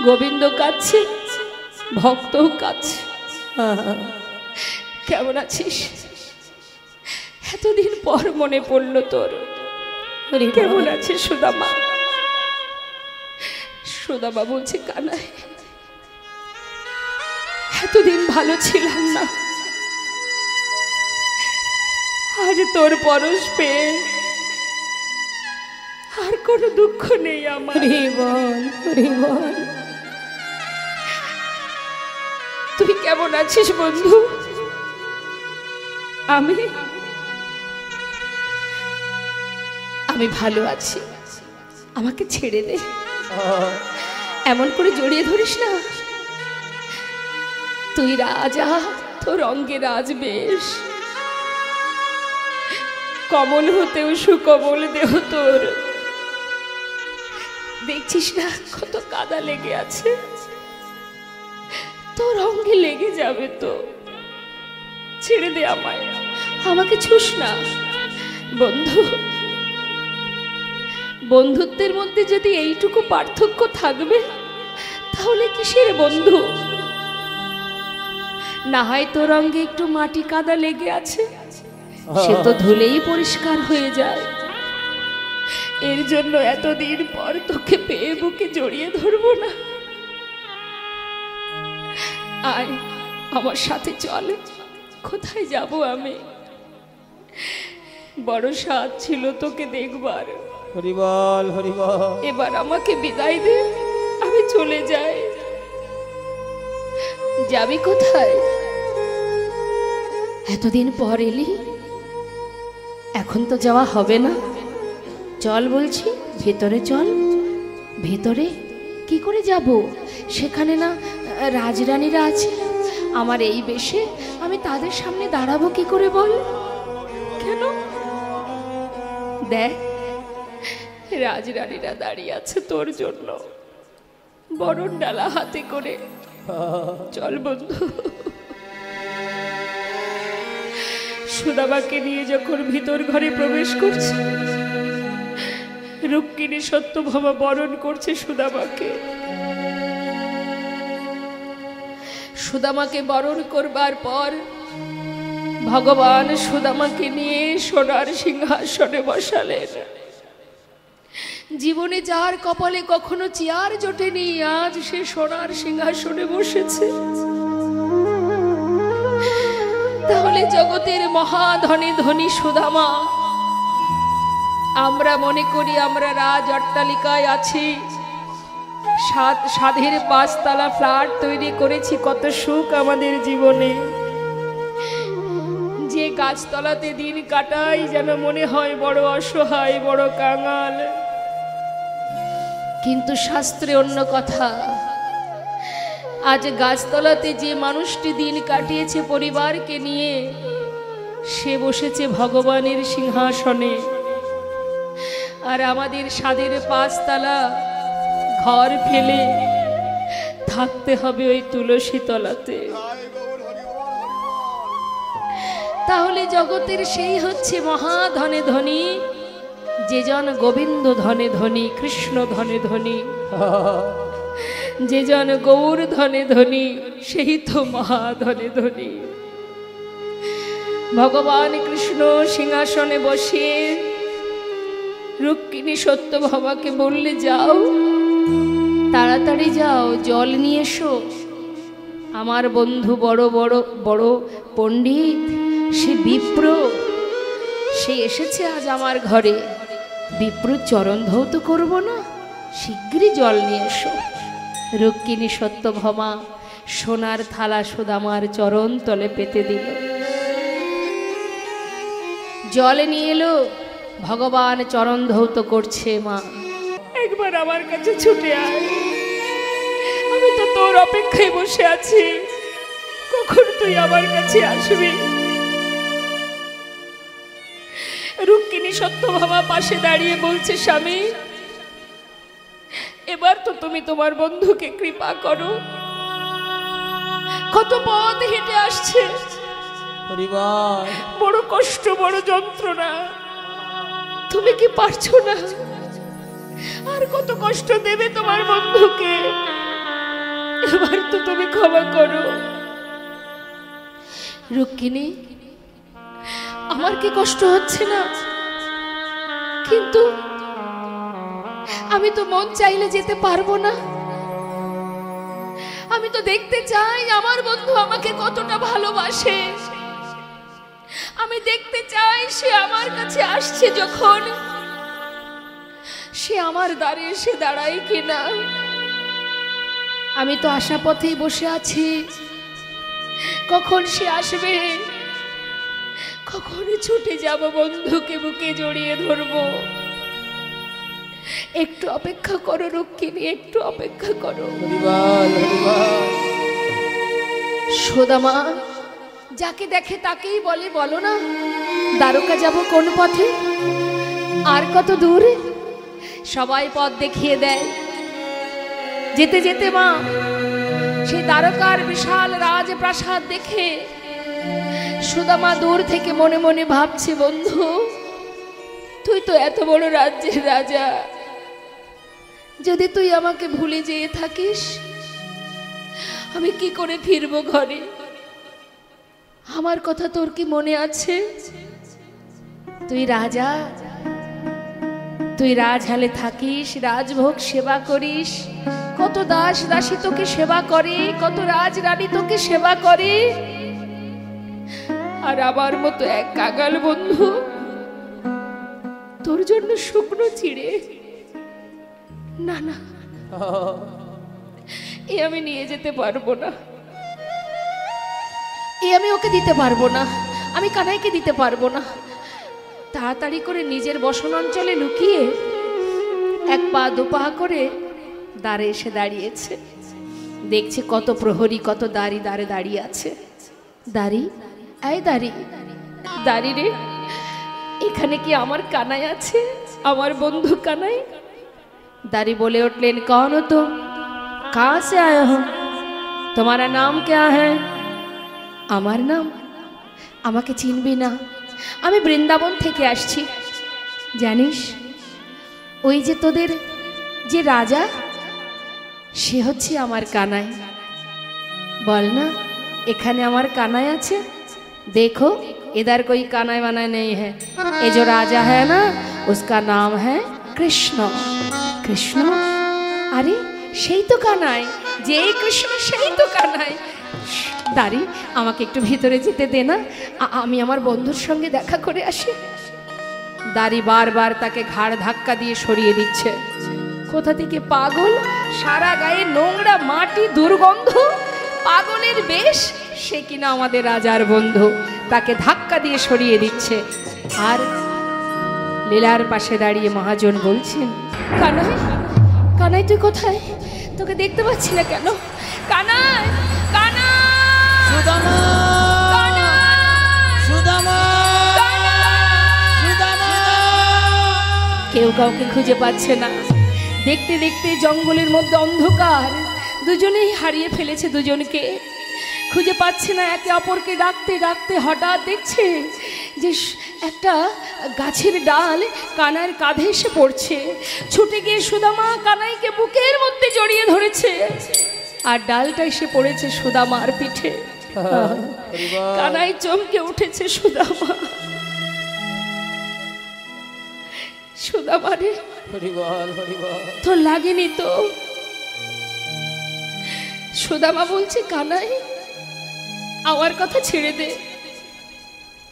গোবিন্দ কাঁদছে, ভক্তও কাঁদছে। কেমন আছিস? এতদিন পর মনে পড়লো তোর। কেমন আছিস সুদামা? সুদামা বলছে, কানাই এতদিন ভালো ছিলাম না, আজ তোর পরশ পেয়ে আর কোনো দুঃখ নেই আমার। তুই কেমন আছিস বন্ধু? আমি ভালো আছি, আমাকে ছেড়ে দে। এমন করে জড়িয়ে ধরিস না। তুই রাজা, তোর অঙ্গে রাজবেশ, কমল হতেও সুকমল দেহ তোর। দেখছিস না কত কাদা লেগে আছে, তোর অঙ্গে লেগে যাবে তো। ছেড়ে দে আমায়, আমাকে ছুস না। বন্ধু, বন্ধুত্বের মধ্যে যদি এইটুকু পার্থক্য থাকবে তাহলে কিসের বন্ধু? না হয় তোর অঙ্গে একটু মাটি কাদা লেগে আছে, সে তো ধুলেই পরিষ্কার হয়ে যায়। এর জন্য এতদিন পর তোকে পেয়ে বুকে জড়িয়ে ধরবো না? আয় আমার সাথে চলে। কোথায় যাব আমি? বড় স্বাদ ছিল তোকে দেখবার। হরিবল হরিবল। এবার আমাকে বিদায় দে, আমি চলে যাই। যাবি কোথায়? এতদিন পর এলি, এখন তো যাওয়া হবে না। চল বলছি, ভেতরে চল। ভেতরে কি করে যাব? সেখানে না রাজরানীরা আছে। আমার এই বেশে আমি তাদের সামনে দাঁড়াবো কি করে বল? কেন? দেখ, রাজরানীরা দাঁড়িয়ে আছে তোর জন্য, বরণ ডালা হাতে করে। চল বন্ধু। সুদামাকে নিয়ে যখন ভিতর ঘরে প্রবেশ করছে, রুক্মিণী সত্যভামা বরণ করছে সুদামাকে। সুদামাকে বরণ করবার পর ভগবান সুদামাকে নিয়ে সোনার সিংহাসনে বসালেন। জীবনে যার কপালে কখনো চেয়ার জোটেনি, আজ সে সোনার সিংহাসনে বসেছে। তাহলে জগতের মহাধনী ধনী সুদামা, আমরা মনে করি আমরা রাজ অট্টালিকায় আছি, সাধের 5 তলা ফ্ল্যাট তৈরি করেছি, কত সুখ আমাদের জীবনে। যে গাছতলাতে দিন কাটাই যেন মনে হয় বড় অসহায়, বড় কাঙাল। কিন্তু শাস্ত্রে অন্য কথা। আজ গাছতলাতে যে মানুষটি দিন কাটিয়েছে পরিবারকে নিয়ে, সে বসেছে ভগবানের সিংহাসনে। আর আমাদের সাধের 5 তলা ঘর ফেলে থাকতে হবে ওই তুলসী তলাতে। তাহলে জগতের সেই হচ্ছে মহাধনে ধনী, যে জন গোবিন্দ ধনে ধনী, কৃষ্ণ ধনে ধনী, যে জন গৌর ধনে ধনী, সেই তো মহাধনে ধনী। ভগবান কৃষ্ণ সিংহাসনে বসিয়ে রুক্মিণী সত্যভামাকে বললে, যাও তাড়াতাড়ি যাও, জল নিয়ে এসো। আমার বন্ধু বড় বড় বড় পণ্ডিত, সে বিপ্র, সে এসেছে আজ আমার ঘরে। বিপ্র চরণ ধৌত করব না, শীঘ্রই জল নিয়ে এসো। রুক্মিণী সত্যভামা সোনার থালা সুদামার চরণ তলে পেতে দিল। জল নিয়ে এলো, ভগবান চরণ ধৌত করছে। মা, একবার আমার কাছে ছুটে আয়, আমি তো তোর অপেক্ষায় বসে আছি, কখন তুই আমার কাছে আসবি? রুক্মিণী সত্যভামা পাশে দাঁড়িয়ে বলছে, স্বামী, এবার তো তুমি তোমার বন্ধুকে কৃপা করো। কত পথ হেঁটে আসছে, বড় কষ্ট, বড় যন্ত্রণা, তুমি কি পারছো না? আর কত কষ্ট দেবে তোমার বন্ধুকে? ক্ষমা করো। রুক্মিণী, আমার কি কষ্ট হচ্ছে না? কিন্তু আমি তো মন চাইলে যেতে পারবো না। আমি তো দেখতে চাই আমার বন্ধু আমাকে কতটা ভালোবাসে। আমি দেখতে চাই সে আমার কাছে আসছে যখন, সে আমার দ্বারে এসে দাঁড়ায় কিনা। আমি তো আশা পথেই বসে আছি, কখন সে আসবে, কখন ছুটে যাব বন্ধুকে বুকে জড়িয়ে ধরবো। একটু অপেক্ষা করো রুক্মিণী, একটু অপেক্ষা করো। হরিবল হরিবল। সুদামা যাকে দেখে তাকেই বলে, বলো না দ্বারকা যাব কোন পথে, আর কত দূর। সবাই পথ দেখিয়ে দেয়। যেতে যেতে মা সেই দ্বারকার বিশাল রাজপ্রাসাদ দেখে সুদামা দূর থেকে মনে মনে ভাবছে, বন্ধু তুই তো এত বড় রাজ্যের রাজা, যদি তুই আমাকে ভুলে যেয়ে থাকিস আমি কি করে ফিরবো ঘরে? আমার কথা তোর কি মনে আছে? তুই রাজা, তুই রাজহালে থাকিস, রাজভোগ সেবা করিস, কত দাস দাসী তোকে সেবা করে, কত রাজরানী তোকে সেবা করে, আর আমার মতো এক কাঙাল বন্ধু তোর জন্য শুকনো চিড়ে, না না এ আমি নিয়ে যেতে পারবো না, এ আমি ওকে দিতে পারবো না, আমি কানাইকে দিতে পারবো না। তাড়াতাড়ি করে নিজের বসন অঞ্চলে লুকিয়ে এক পা দুপা করে দ্বারে এসে দাঁড়িয়েছে। দেখছে কত প্রহরী, কত দাঁড়ি দাঁড়ে দাঁড়িয়ে আছে। দাঁড়ি, এই দাঁড়ি, দাঁড়ি রে, এখানে কি আমার কানাই আছে, আমার বন্ধু কানাই? दारी बोले उठलेन, कौन हो तुम, कहाँ से आए हो, तुम्हारा नाम क्या है? আমার নাম? আমাকে চিনবি না, আমি বৃন্দাবন থেকে আসছি। জানিস ওই যে তোদের যে রাজা, সে হচ্ছে আমার কানাই। বল না এখানে আমার কানাই আছে? देखो इधर कोई कानाई वानाई नहीं है, ये जो राजा है ना उसका नाम है कृष्ण। कृष्ण? अरे সেই তো কানাই, যে কৃষ্ণ সেই তো কানাই। দাঁড়ি, আমাকে একটু ভিতরে যেতে দে না, আমি আমার বন্ধুর সঙ্গে দেখা করে আসি। দাঁড়ি বারবার তাকে ঘাড় ধাক্কা দিয়ে সরিয়ে দিচ্ছে। কোথা থেকে পাগল, সারা গায়ে নোংরা মাটি দুর্গন্ধ, পাগলের বেশ, সে কিনা আমাদের রাজার বন্ধু, তাকে ধাক্কা দিয়ে সরিয়ে দিচ্ছে। আর লীলার পাশে দাঁড়িয়ে মহাজন বলছেন, কানাই, কানাই তুই কোথায়? তোকে দেখতে পাচ্ছি না কেন? কানাই, কানাই, সুদামা, সুদামা, সুদামা। কেউ কাউকে খুঁজে পাচ্ছে না। দেখতে দেখতে জঙ্গলের মধ্যে অন্ধকার, দুজনেই হারিয়ে ফেলেছে দুজনকে, খুঁজে পাচ্ছে না। একে অপরকে ডাকতে ডাকতে হঠাৎ দেখছে যে একটা গাছের ডাল কানাইয়ের কাঁধে এসে পড়ছে। ছুটে গিয়ে সুদামা কানাইকে বুকের মধ্যে জড়িয়ে ধরেছে, আর ডালটা এসে পড়েছে সুদামার পিঠে। কানাই চমকে উঠেছে। সুদামা, সুদামা রে, তোর লাগেনি তো? সুদামা বলছে, কানাই আমার কথা ছেড়ে দে,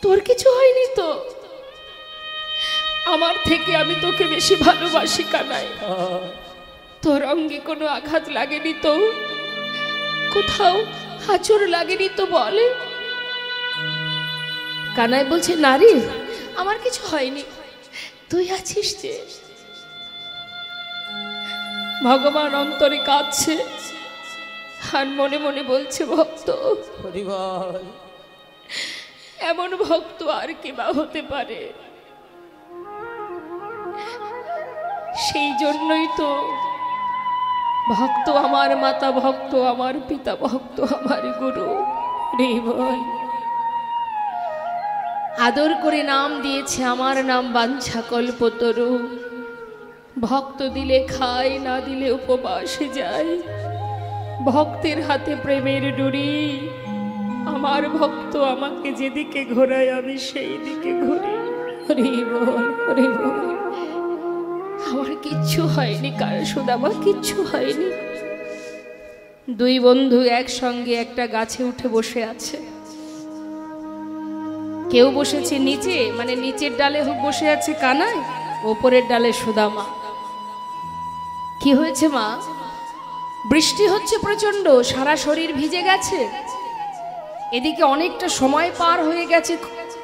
তোর কিছু হয়নি তো? আমার থেকে আমি তোকে বেশি ভালোবাসি কানাই, তোর অঙ্গে কোনো আঘাত লাগেনি তো? কোথাও আঁচড় লাগেনি তো? বলে। কানাই বলছে, নারী আমার কিছু হয়নি, তুই আছিস যে। ভগবান অন্তরে কাঁদছে আর মনে মনে বলছে, ভক্ত, এমন ভক্ত আর কে বা হতে পারে? সেই জন্যই তো ভক্ত আমার মাতা, ভক্ত আমার পিতা, ভক্ত আমার গুরু। রে বল, আদর করে নাম দিয়েছে, আমার নাম বাঞ্ছা কল্পতরু। ভক্ত দিলে খায়, না দিলে উপবাসে যায়। ভক্তের হাতে প্রেমের ডুরি, আমার ভক্ত আমাকে যেদিকে ঘোরায় আমি সেই দিকে ঘুরি। হরি বল, হরি বল। আমার কিচ্ছু হয়নি, কার সুদামা কিচ্ছু হয়নি। দুই বন্ধু একসঙ্গে একটা গাছে উঠে বসে আছে। কেউ বসেছে নিচে, মানে নিচের ডালে বসে আছে কানাই, ওপরের ডালে সুদামা। কি হয়েছে মা? বৃষ্টি হচ্ছে প্রচন্ড, সারা শরীর ভিজে গেছে, এদিকে অনেকটা সময় পার হয়ে গেছে,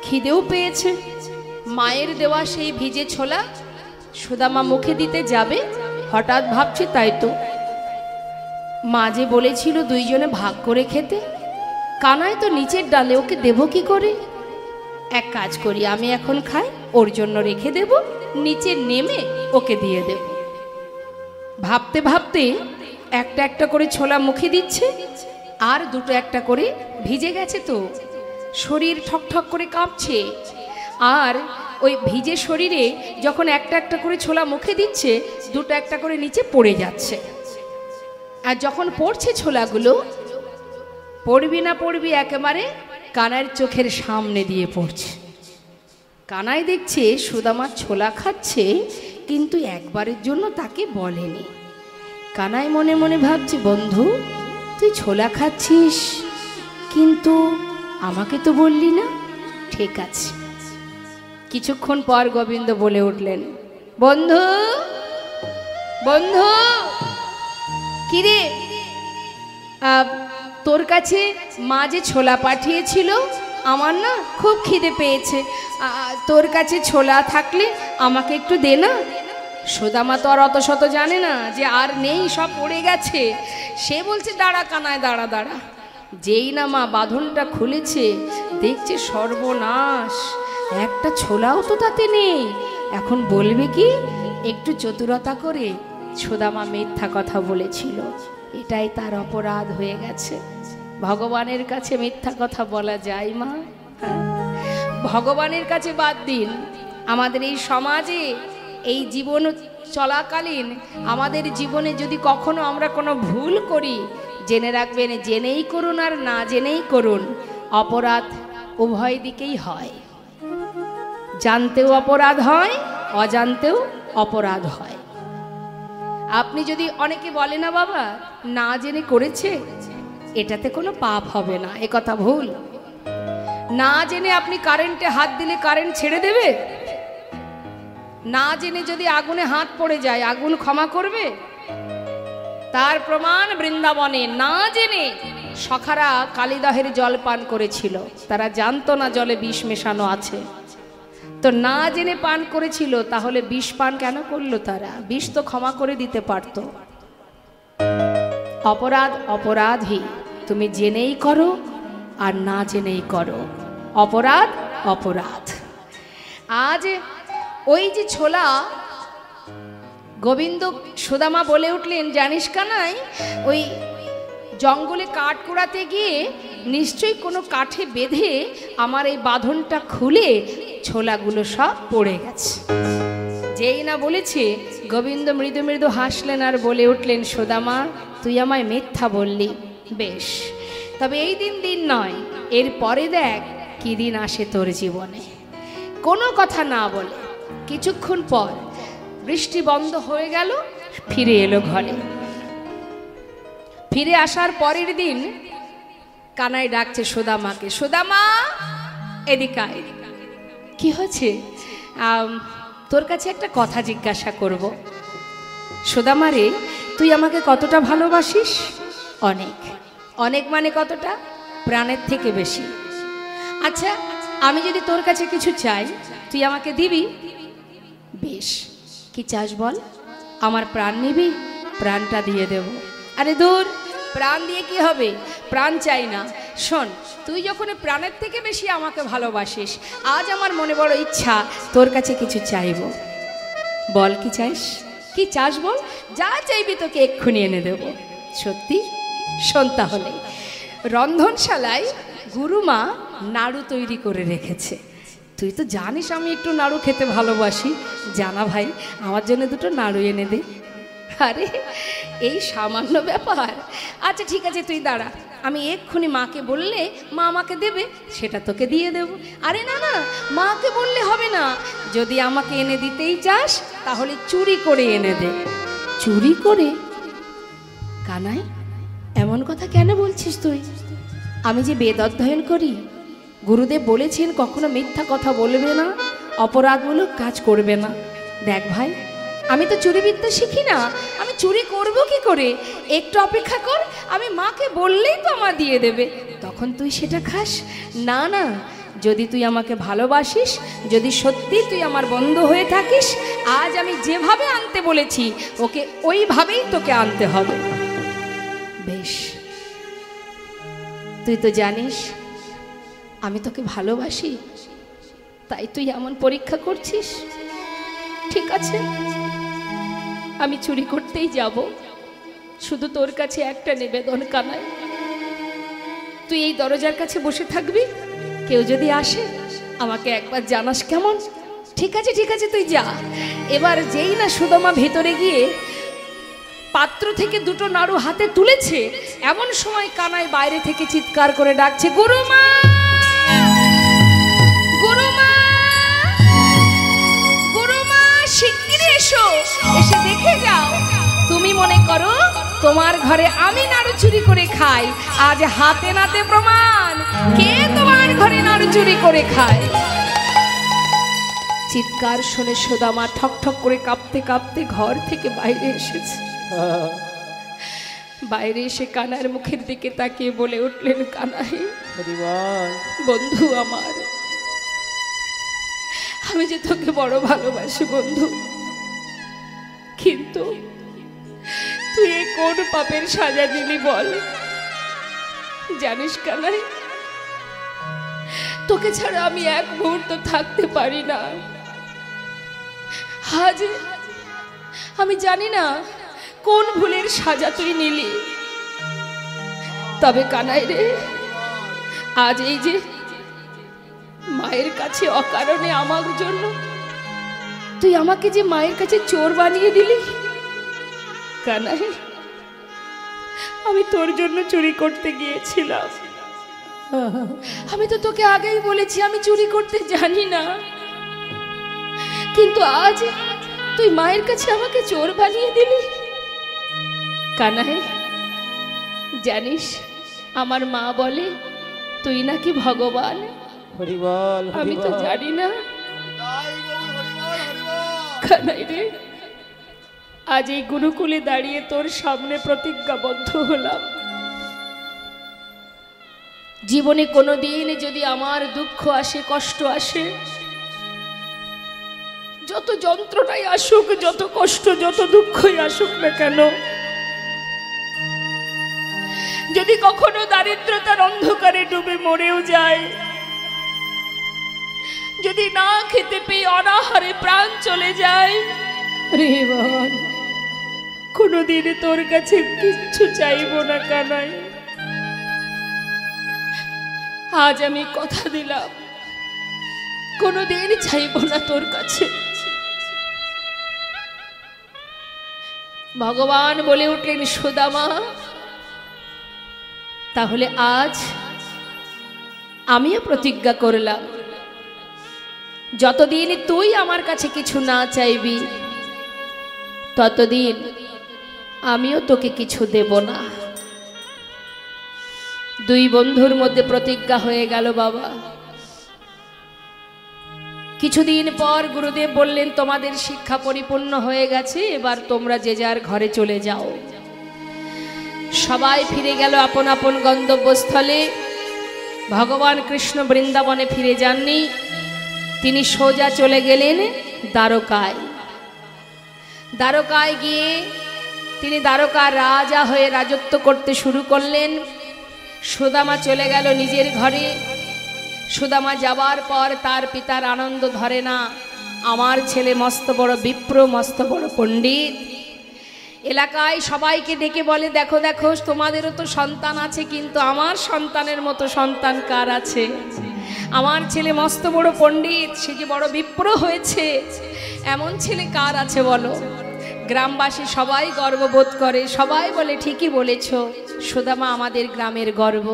খিদেও পেয়েছে। মায়ের দেওয়া সেই ভিজে ছোলা সুদামা মুখে দিতে যাবে, হঠাৎ ভাবছে তাই তো মা যে বলেছিল দুইজনে ভাগ করে খেতে, কানাই তো নিচের ডালে, ওকে দেব কি করে? এক কাজ করি, আমি এখন খাই, ওর জন্য রেখে দেব, নিচে নেমে ওকে দিয়ে দেব। ভাবতে ভাবতে একটা একটা করে ছোলা মুখে দিচ্ছে, আর দুটো একটা করে, ভিজে গেছে তো শরীর ঠকঠক করে কাঁপছে, আর ওই ভিজে শরীরে যখন একটা একটা করে ছোলা মুখে দিচ্ছে, দুটো একটা করে নিচে পড়ে যাচ্ছে। আর যখন পড়ছে ছোলাগুলো, পড়বি না পড়বি একেবারে কানাইয়ের চোখের সামনে দিয়ে পড়ছে। কানাই দেখছে সুদামা ছোলা খাচ্ছে, কিন্তু একবারের জন্য তাকে বলেনি। কানাই মনে মনে ভাবছে, বন্ধু তুই ছোলা খাচ্ছিস, কিন্তু আমাকে তো বললি না। ঠিক আছে। কিছুক্ষণ পর গোবিন্দ বলে উঠলেন, বন্ধু বন্ধু, কিরে তোর কাছে মা যে ছোলা পাঠিয়েছিল, আমার না খুব খিদে পেয়েছে, তোর কাছে ছোলা থাকলে আমাকে একটু দে না। সুদামা তো আর অত শত জানে না যে আর নেই, সব পড়ে গেছে। সে বলছে, দাঁড়া কানায়, দাঁড়া দাঁড়া। যেই না মা বাঁধনটা খুলেছে, দেখছে সর্বনাশ, একটা ছোলাও তো তাতে নেই। এখন বলবে কি? একটু চতুরতা করে সুদামা মিথ্যা কথা বলেছিল, এটাই তার অপরাধ হয়ে গেছে। ভগবানের কাছে মিথ্যা কথা বলা যায় মা? ভগবানের কাছে বাদ দিন, আমাদের এই সমাজে এই জীবন চলাকালীন আমাদের জীবনে যদি কখনো আমরা কোনো ভুল করি, জেনে রাখবেন, জেনেই করুন আর না জেনেই করুন, অপরাধ উভয় দিকেই হয়। জানতেও অপরাধ হয়, অজান্তেও অপরাধ হয়। আপনি যদি, অনেকে বলে না বাবা না জেনে করেছে, এটাতে কোনো পাপ হবে না, এ কথা ভুল। না জেনে আপনি কারেন্টে হাত দিলে কারেন্ট ছেড়ে দেবে? না জেনে যদি আগুনে হাত পড়ে যায়, আগুন ক্ষমা করবে? তার প্রমাণ বৃন্দাবনে না জেনে সখারা কালিদহের জল পান করেছিল, তারা জানতো না জলে বিষ মেশানো আছে, তো না জেনে পান করেছিল, তাহলে বিষ পান কেন করলো তারা? বিষ তো ক্ষমা করে দিতে পারত। অপরাধ অপরাধী, তুমি জেনেই করো আর না জেনেই করো, অপরাধ অপরাধ। আজ ওই যে ছোলা, গোবিন্দ সুদামা বলে উঠলেন, জানিস কানাই, ওই জঙ্গলে কাঠ কুড়াতে গিয়ে নিশ্চয়ই কোনো কাঠে বেঁধে আমার এই বাঁধনটা খুলে ছোলাগুলো সব পড়ে গেছে। যেই না বলেছে, গোবিন্দ মৃদু মৃদু হাসলেন আর বলে উঠলেন, সুদামা তুই আমায় মিথ্যা বললি, বেশ, তবে এই দিন দিন নয়, এর পরে দেখ কি দিন আসে তোর জীবনে। কোনো কথা না বলে কিছুক্ষণ পর বৃষ্টি বন্ধ হয়ে গেল, ফিরে এলো ঘরে। ফিরে আসার পরের দিন কানাই ডাকছে সুদামাকে, সুদামা এদিকে আয়। কি হয়েছে? তোর কাছে একটা কথা জিজ্ঞাসা করব। সুদামা রে, তুই আমাকে কতটা ভালোবাসিস? অনেক। অনেক মানে কতটা? প্রাণের থেকে বেশি। আচ্ছা, আমি যদি তোর কাছে কিছু চাই, তুই আমাকে দিবি? বেশ, কি চাস বল? আমার প্রাণ নিবি? প্রাণটা দিয়ে দেব। আরে দূর, প্রাণ দিয়ে কি হবে? প্রাণ চাই না। শোন, তুই যখন প্রাণের থেকে বেশি আমাকে ভালোবাসিস, আজ আমার মনে বড় ইচ্ছা তোর কাছে কিছু চাইব। বল কি চাইস? কি চাস বল? যা চাইবি তোকে এক্ষুনি এনে দেব। সত্যি? শোন তাহলে, রন্ধনশালায় গুরুমা নাড়ু তৈরি করে রেখেছে। তুই তো জানিস আমি একটু নাড়ু খেতে ভালোবাসি, জানা ভাই, আমার জন্য দুটো নাড়ু এনে দে। আরে এই সামান্য ব্যাপার। আচ্ছা ঠিক আছে, তুই দাঁড়া, আমি এক্ষুনি মাকে বললে মা আমাকে দেবে, সেটা তোকে দিয়ে দেব। আরে না না, মাকে বললে হবে না, যদি আমাকে এনে দিতেই চাস তাহলে চুরি করে এনে দে। চুরি করে? কানাই, এমন কথা কেন বলছিস তুই? আমি যে বেদ অধ্যয়ন করি, গুরুদেব বলেছেন কখনো মিথ্যা কথা বলবে না, অপরাধমূলক কাজ করবে না। দেখ ভাই, আমি তো চুরিবিদ্যা শিখি না, আমি চুরি করব কি করে? একটু অপেক্ষা কর, আমি মাকে বললেই তো আমা দিয়ে দেবে, তখন তুই সেটা খাস। না না, যদি তুই আমাকে ভালোবাসিস, যদি সত্যি তুই আমার বন্ধু হয়ে থাকিস, আজ আমি যেভাবে আনতে বলেছি ওকে ওইভাবেই তোকে আনতে হবে। বেশ, তুই তো জানিস আমি তোকে ভালোবাসি, তাই তুই এমন পরীক্ষা করছিস। ঠিক আছে, আমি চুরি করতেই যাব, শুধু তোর কাছে একটা নিবেদন কানাই, তুই এই দরজার কাছে বসে থাকবি, কেউ যদি আসে আমাকে একবার জানাস, কেমন? ঠিক আছে ঠিক আছে, তুই যা। এবার যেই না সুদামা ভেতরে গিয়ে পাত্র থেকে দুটো নাড়ু হাতে তুলেছে, এমন সময় কানাই বাইরে থেকে চিৎকার করে ডাকছে, গুরুমা, গুরুমা, গুরুমা, শিগগিরই এসো, এসে দেখে যাও। তুমি মনে করো তোমার ঘরে আমি নাড়ু চুরি করে খাই, আজ হাতে নাতে প্রমাণ কে তোমার ঘরে নাড়ু চুরি করে খায়। চিৎকার শুনে সুদামা ঠক ঠক করে কাঁপতে কাঁপতে ঘর থেকে বাইরে এসেছে। বাইরে এসে কানার মুখের দিকে তাকিয়ে বলে উঠলেন, কানাই বন্ধু আমার, আমি যে তোকে বড় ভালোবাসি বন্ধু, কিন্তু তুই এই কোন পাপের সাজা দিলি বল? জানিস কানাই, তোকে ছাড়া আমি এক মুহূর্ত থাকতে পারি না। আজ আমি জানি না কোন ভুলের সাজা তুই নিলি, তবে কানাই রে, আজ এই যে মায়ের কাছে অকারণে আমার জন্য তুই আমাকে যে মায়ের কাছে চোর বানিয়ে দিলি, কানাই আমি তোর জন্য চুরি করতে গিয়েছিলাম। আমি তো তোকে আগেই বলেছি আমি চুরি করতে জানি না, কিন্তু আজ তুই মায়ের কাছে আমাকে চোর বানিয়ে দিলি। কানাই জানিস, আমার মা বলে তুই নাকি ভগবান। আমি তো জানি না। কানাই রে, আজ এই গুরুকুলে দাঁড়িয়ে তোর সামনে প্রতিজ্ঞাবদ্ধ হলাম, জীবনে কোনোদিন যদি আমার দুঃখ আসে, কষ্ট আসে, যত যন্ত্রণাই আসুক, যত কষ্ট, যত দুঃখই আসুক না কেন, যদি কখনো দারিদ্রতার অন্ধকারে ডুবে মরেও যায়, যদি না খেতে পেয়ে অনাহারে প্রাণ চলে যায়, রে বাবা, কোনোদিন তোর কাছে কিচ্ছু চাইবো না কানাই। আজ আমি কথা দিলাম, কোনোদিন চাইবো না তোর কাছে। ভগবান বলে উঠলেন, সুদামা, তাহলে আজ আমিও প্রতিজ্ঞা করলাম, যতদিন তুই আমার কাছে কিছু না চাইবি, ততদিন আমিও তোকে কিছু দেব না। দুই বন্ধুর মধ্যে প্রতিজ্ঞা হয়ে গেল বাবা। কিছুদিন পর গুরুদেব বললেন, তোমাদের শিক্ষা পরিপূর্ণ হয়ে গেছে, এবার তোমরা যে যার ঘরে চলে যাও। সবাই ফিরে গেল আপন আপন গন্তব্যস্থলে। ভগবান কৃষ্ণ বৃন্দাবনে ফিরে যাননি, তিনি সোজা চলে গেলেন দ্বারকায়। দ্বারকায় গিয়ে তিনি দ্বারকার রাজা হয়ে রাজত্ব করতে শুরু করলেন। সুদামা চলে গেল নিজের ঘরে। সুদামা যাবার পর তার পিতার আনন্দ ধরে না, আমার ছেলে মস্ত বড় বিপ্র, মস্ত বড় পণ্ডিত। এলাকায় সবাইকে ডেকে বলে, দেখো দেখো, তোমাদেরও তো সন্তান আছে, কিন্তু আমার সন্তানের মতো সন্তান কার আছে? আমার ছেলে মস্ত বড় পণ্ডিত, সে যে বড় বিপ্র হয়েছে, এমন ছেলে কার আছে বলো? গ্রামবাসী সবাই গর্ববোধ করে, সবাই বলে ঠিকই বলেছ, সুদামা আমাদের গ্রামের গর্ব।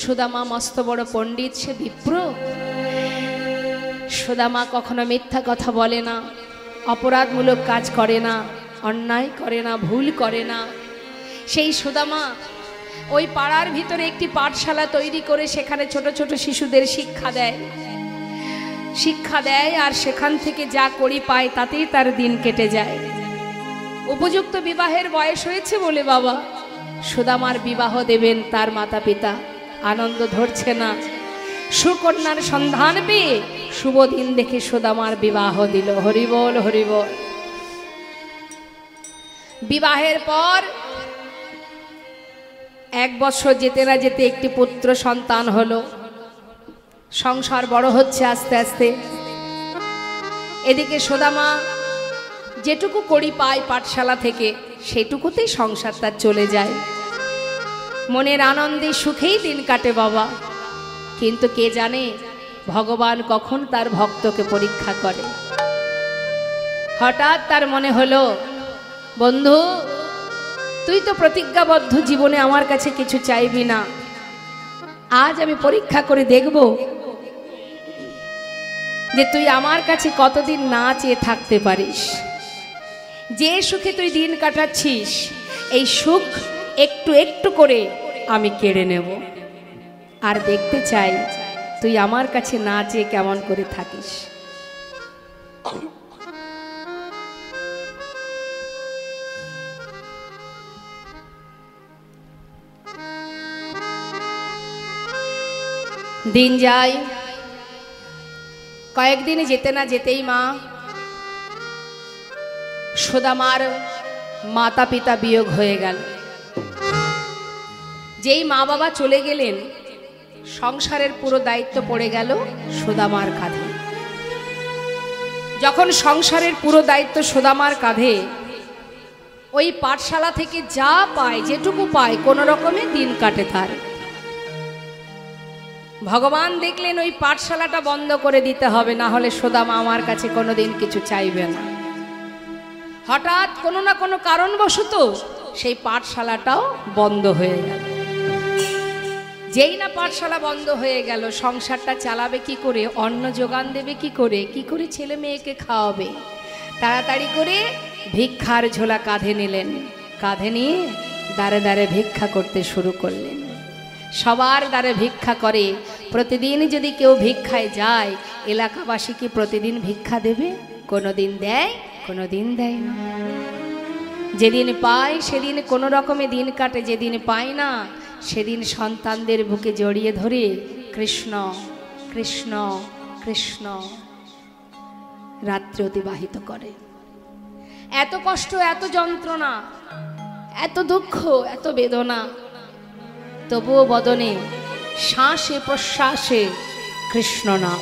সুদামা মস্ত বড় পণ্ডিত, সে বিপ্র। সুদামা কখনো মিথ্যা কথা বলে না, অপরাধমূলক কাজ করে না, অন্যায় করে না, ভুল করে না। সেই সুদামা ওই পাড়ার ভিতরে একটি পাঠশালা তৈরি করে সেখানে ছোট ছোট শিশুদের শিক্ষা দেয় আর সেখান থেকে যা করি পায় তাতেই তার দিন কেটে যায়। উপযুক্ত বিবাহের বয়স হয়েছে বলে বাবা সুদামার বিবাহ দেবেন তার মাতা পিতা, আনন্দ ধরছে না। সুকন্যার সন্ধান পেয়ে শুভ দিন দেখে সুদামার বিবাহ দিল। হরিবল হরিবল। বিবাহের পর 1 বছর যেতে না যেতে একটি পুত্র সন্তান হলো। সংসার বড় হচ্ছে আস্তে আস্তে। এদিকে সুদামা যেটুকু করি পায় পাঠশালা থেকে সেটুকুতেই সংসার তার চলে যায়। মনের আনন্দে সুখেই দিন কাটে বাবা। কিন্তু কে জানে ভগবান কখন তার ভক্তকে পরীক্ষা করে। হঠাৎ তার মনে হলো, বন্ধু তুই তো প্রতিজ্ঞাবদ্ধ জীবনে আমার কাছে কিছু চাইবি না, আজ আমি পরীক্ষা করে দেখব যে তুই আমার কাছে কতদিন না চেয়ে থাকতে পারিস। যে সুখে তুই দিন কাটাচ্ছিস এই সুখ একটু একটু করে আমি কেড়ে নেব, আর দেখতে চাই তুই আমার কাছে না চেয়ে কেমন করে থাকিস। দিন যায়, কয়েকদিনে যেতে না যেতেই মা সুদামার মাতা পিতা বিয়োগ হয়ে গেল। যেই মা বাবা চলে গেলেন সংসারের পুরো দায়িত্ব পড়ে গেল সুদামার কাঁধে। যখন সংসারের পুরো দায়িত্ব সুদামার কাঁধে, ওই পাঠশালা থেকে যা পায় যেটুকু পায় কোনো রকমে দিন কাটে তার। ভগবান দেখলেন ওই পাঠশালাটা বন্ধ করে দিতে হবে, না হলে সুদামা আমার কাছে কোনোদিন কিছু চাইবে না। হঠাৎ কোনো না কোনো কারণবশত সেই পাঠশালাটাও বন্ধ হয়ে গেল। যেই না পাঠশালা বন্ধ হয়ে গেল, সংসারটা চালাবে কি করে, অন্ন যোগান দেবে কি করে ছেলে মেয়েকে খাওয়াবে। তাড়াতাড়ি করে ভিক্ষার ঝোলা কাঁধে নিলেন, কাঁধে নিয়ে দাঁড়ে দাঁড়ে ভিক্ষা করতে শুরু করলেন। সবার দ্বারে ভিক্ষা করে। প্রতিদিন যদি কেউ ভিক্ষায় যায়, এলাকাবাসী কি প্রতিদিন ভিক্ষা দেবে? কোনোদিন দেয়, কোনোদিন দেয় না। যেদিন পায় সেদিন কোনো রকমে দিন কাটে, যেদিন পায় না সেদিন সন্তানদের বুকে জড়িয়ে ধরে কৃষ্ণ কৃষ্ণ কৃষ্ণ রাত্রি অতিবাহিত করে। এত কষ্ট, এত যন্ত্রণা, এত দুঃখ, এত বেদনা, তবুও বদনে শ্বাসে প্রশ্বাসে কৃষ্ণ নাম।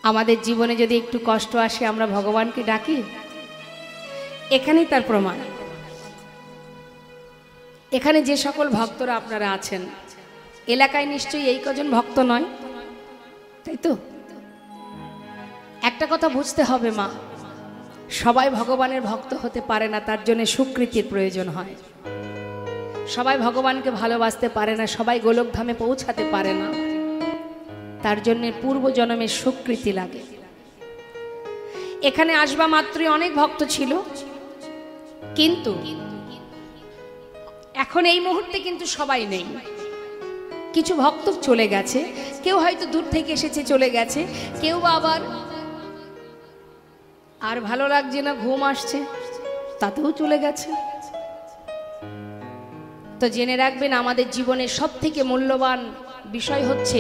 আমাদের জীবনে যদি একটু কষ্ট আসে আমরা ভগবানকে ডাকি, এখানেই তার প্রমাণ। এখানে যে সকল ভক্তরা আপনারা আছেন, এলাকায় নিশ্চয়ই এই কজন ভক্ত নয়, তাই তো? একটা কথা বুঝতে হবে মা, সবাই ভগবানের ভক্ত হতে পারে না, তার জন্য স্বীকৃতির প্রয়োজন হয়। সবাই ভগবানকে ভালোবাসতে পারে না, সবাই গোলকধামে পৌঁছাতে পারে না, তার জন্য পূর্বজন্মের স্বীকৃতি লাগে। এখানে আসবা মাত্রই অনেক ভক্ত ছিল, কিন্তু এখন এই মুহূর্তে কিন্তু সবাই নেই। কিছু ভক্ত চলে গেছে, কেউ হয়তো দূর থেকে এসেছে চলে গেছে, কেউ আবার আর ভালো লাগছে না, ঘুম আসছে, তাতেও চলে গেছে। তো জেনে রাখবেন, আমাদের জীবনের সব থেকে মূল্যবান বিষয় হচ্ছে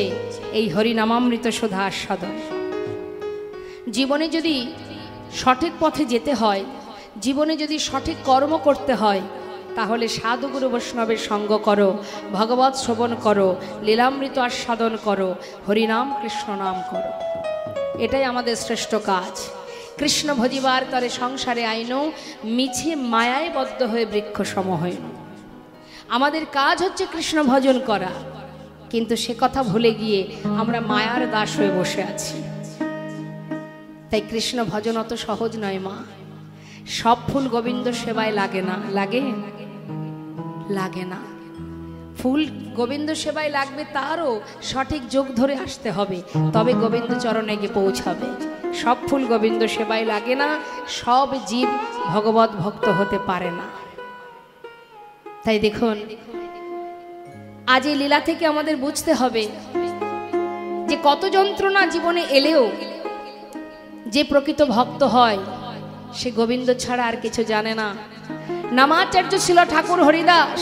এই হরিনামামৃত সুধা আস্বাদন। জীবনে যদি সঠিক পথে যেতে হয়, জীবনে যদি সঠিক কর্ম করতে হয়, তাহলে সাধু গুরু বৈষ্ণবের সঙ্গ করো, ভগবত শ্রবণ করো, লীলামৃত আস্বাদন করো, হরিনাম কৃষ্ণ নাম করো। এটাই আমাদের শ্রেষ্ঠ কাজ। কৃষ্ণ ভজিবার তরে সংসারে আইনো, মিছে মায়ায় বদ্ধ হয়ে বৃক্ষ সম হইন। আমাদের কাজ হচ্ছে কৃষ্ণ ভজন করা, কিন্তু সে কথা ভুলে গিয়ে আমরা মায়ার দাস হয়ে বসে আছি। তাই কৃষ্ণ ভজন অত সহজ নয় মা। সব ফুল গোবিন্দ সেবায় লাগে না, লাগে লাগে না। ফুল গোবিন্দ সেবায় লাগবে, তারও সঠিক যোগ ধরে আসতে হবে, তবে গোবিন্দ চরণে গিয়ে পৌঁছাবে। সব ফুল গোবিন্দ সেবায় লাগে না, সব জীব ভগবত ভক্ত হতে পারে না। তাই দেখুন, আজ এই লীলা থেকে আমাদের বুঝতে হবে যে কত যন্ত্রণা জীবনে এলেও যে প্রকৃত ভক্ত হয় সে গোবিন্দ ছাড়া আর কিছু জানে না। নামাচার্য ছিল ঠাকুর হরিদাস,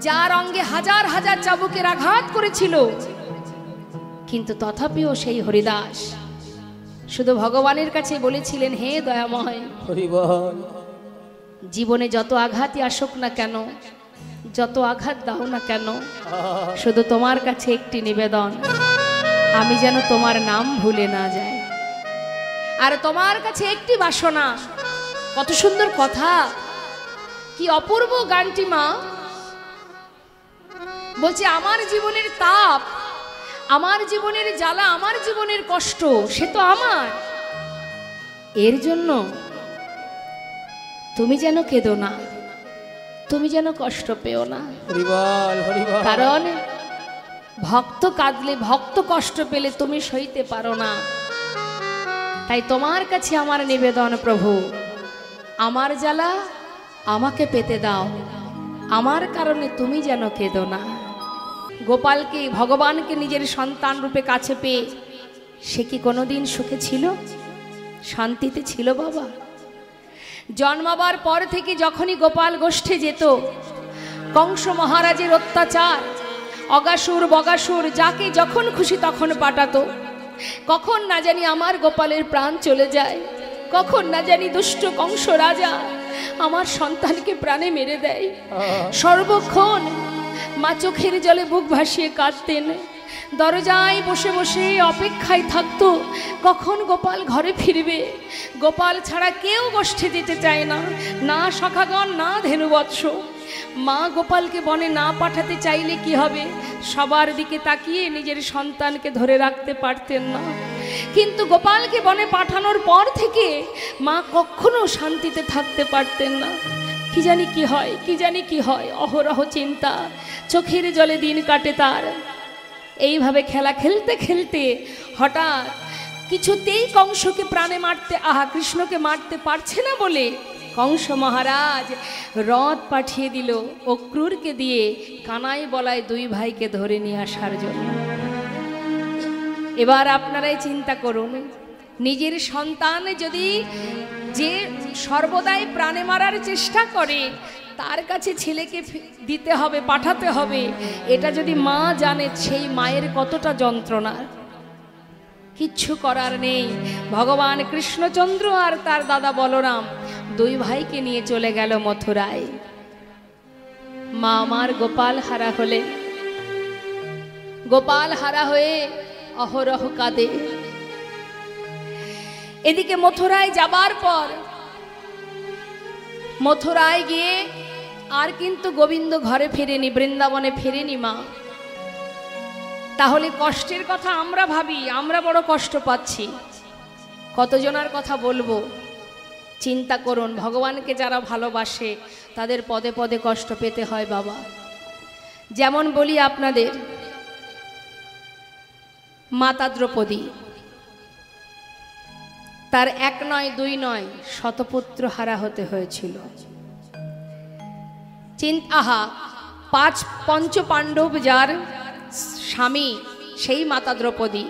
যার অঙ্গে হাজার হাজার চাবুকের আঘাত করেছিল, কিন্তু তথাপিও সেই হরিদাস শুধু ভগবানের কাছে বলেছিলেন, হে দয়াময়, জীবনে যত আঘাতই আসুক না কেন, যত আঘাত দাও না কেন, শুধু তোমার কাছে একটি নিবেদন, আমি যেন তোমার নাম ভুলে না যাই। আর তোমার কাছে একটি বাসনা। কত সুন্দর কথা, কি অপূর্ব গানটি মা বলছে, আমার জীবনের তাপ, আমার জীবনের জ্বালা, আমার জীবনের কষ্ট, সে তো আমার। এর জন্য তুমি যেন কেঁদো না, তুমি যেন কষ্ট পেও না। কারণ ভক্ত কাঁদলে, ভক্ত কষ্ট পেলে তুমি সইতে পারো না। তাই তোমার কাছে আমার নিবেদন, প্রভু আমার জ্বালা আমাকে পেতে দাও, আমার কারণে তুমি যেন কেঁদো না। গোপালকে, ভগবানকে নিজের সন্তান রূপে কাছে পেয়ে সে কি কোনোদিন সুখে ছিল, শান্তিতে ছিল? বাবা, জন্মাবার পর থেকে যখনই গোপাল গোষ্ঠে যেত, কংস মহারাজের অত্যাচার, অগাসুর বগাসুর যাকে যখন খুশি তখন পাঠাতো। কখন না জানি আমার গোপালের প্রাণ চলে যায়, কখন না জানি দুষ্ট কংস রাজা আমার সন্তানকে প্রাণে মেরে দেয়। সর্বক্ষণ মা চোখের জলে বুক ভাসিয়ে কাঁদতেন, দরজায় বসে বসে অপেক্ষায় থাকতো কখন গোপাল ঘরে ফিরবে। গোপাল ছাড়া কেউ গোষ্ঠে যেতে চায় না, না সখাগণ, না ধেনুবৎস। মা গোপালকে বনে না পাঠাতে চাইলে কি হবে, সবার দিকে তাকিয়ে নিজের সন্তানকে ধরে রাখতে পারতেন না। কিন্তু গোপালকে বনে পাঠানোর পর থেকে মা কখনো শান্তিতে থাকতে পারতেন না। কি জানি কি হয়, কি জানি কি হয়, অহরহ চিন্তা, চোখের জলে দিন কাটে তার। এইভাবে খেলা খেলতে খেলতে হঠাৎ কিছুতেই কংসকে প্রাণে মারতে, কৃষ্ণকে মারতে পারছে না বলে কংস মহারাজ রথ পাঠিয়ে দিল অক্রুরকে দিয়ে কানাই বলায় দুই ভাইকে ধরে নিয়ে আসার জন্য। এবার আপনারাই চিন্তা করুন, নিজের সন্তান যদি যে সর্বদাই প্রাণে মারার চেষ্টা করে, তার কাছে ছেলেকে দিতে হবে, পাঠাতে হবে, এটা যদি মা জানে, সেই মায়ের কতটা যন্ত্রণা। কিচ্ছু করার নেই। ভগবান কৃষ্ণচন্দ্র আর তার দাদা বলরাম দুই ভাইকে নিয়ে চলে গেল মথুরায়। মা আমার গোপাল হারা হলেন, গোপাল হারা হয়ে অহরহ কাঁদে। এদিকে মথুরায় যাবার পর, মথুরায় গিয়ে আর কিন্তু গোবিন্দ ঘরে ফেরেনি, বৃন্দাবনে ফেরেনি মা। তাহলে কষ্টের কথা আমরা ভাবি, আমরা বড় কষ্ট পাচ্ছি, কতজনার কথা বলবো। চিন্তা করুন, ভগবানকে যারা ভালোবাসে তাদের পদে পদে কষ্ট পেতে হয় বাবা। যেমন বলি আপনাদের, মাতা দ্রৌপদী, তার এক নয় দুই নয় শতপুত্র হারা হতে হয়েছিল। পঞ্চ পাণ্ডব যার স্বামী, সেই মাতা দ্রৌপদী,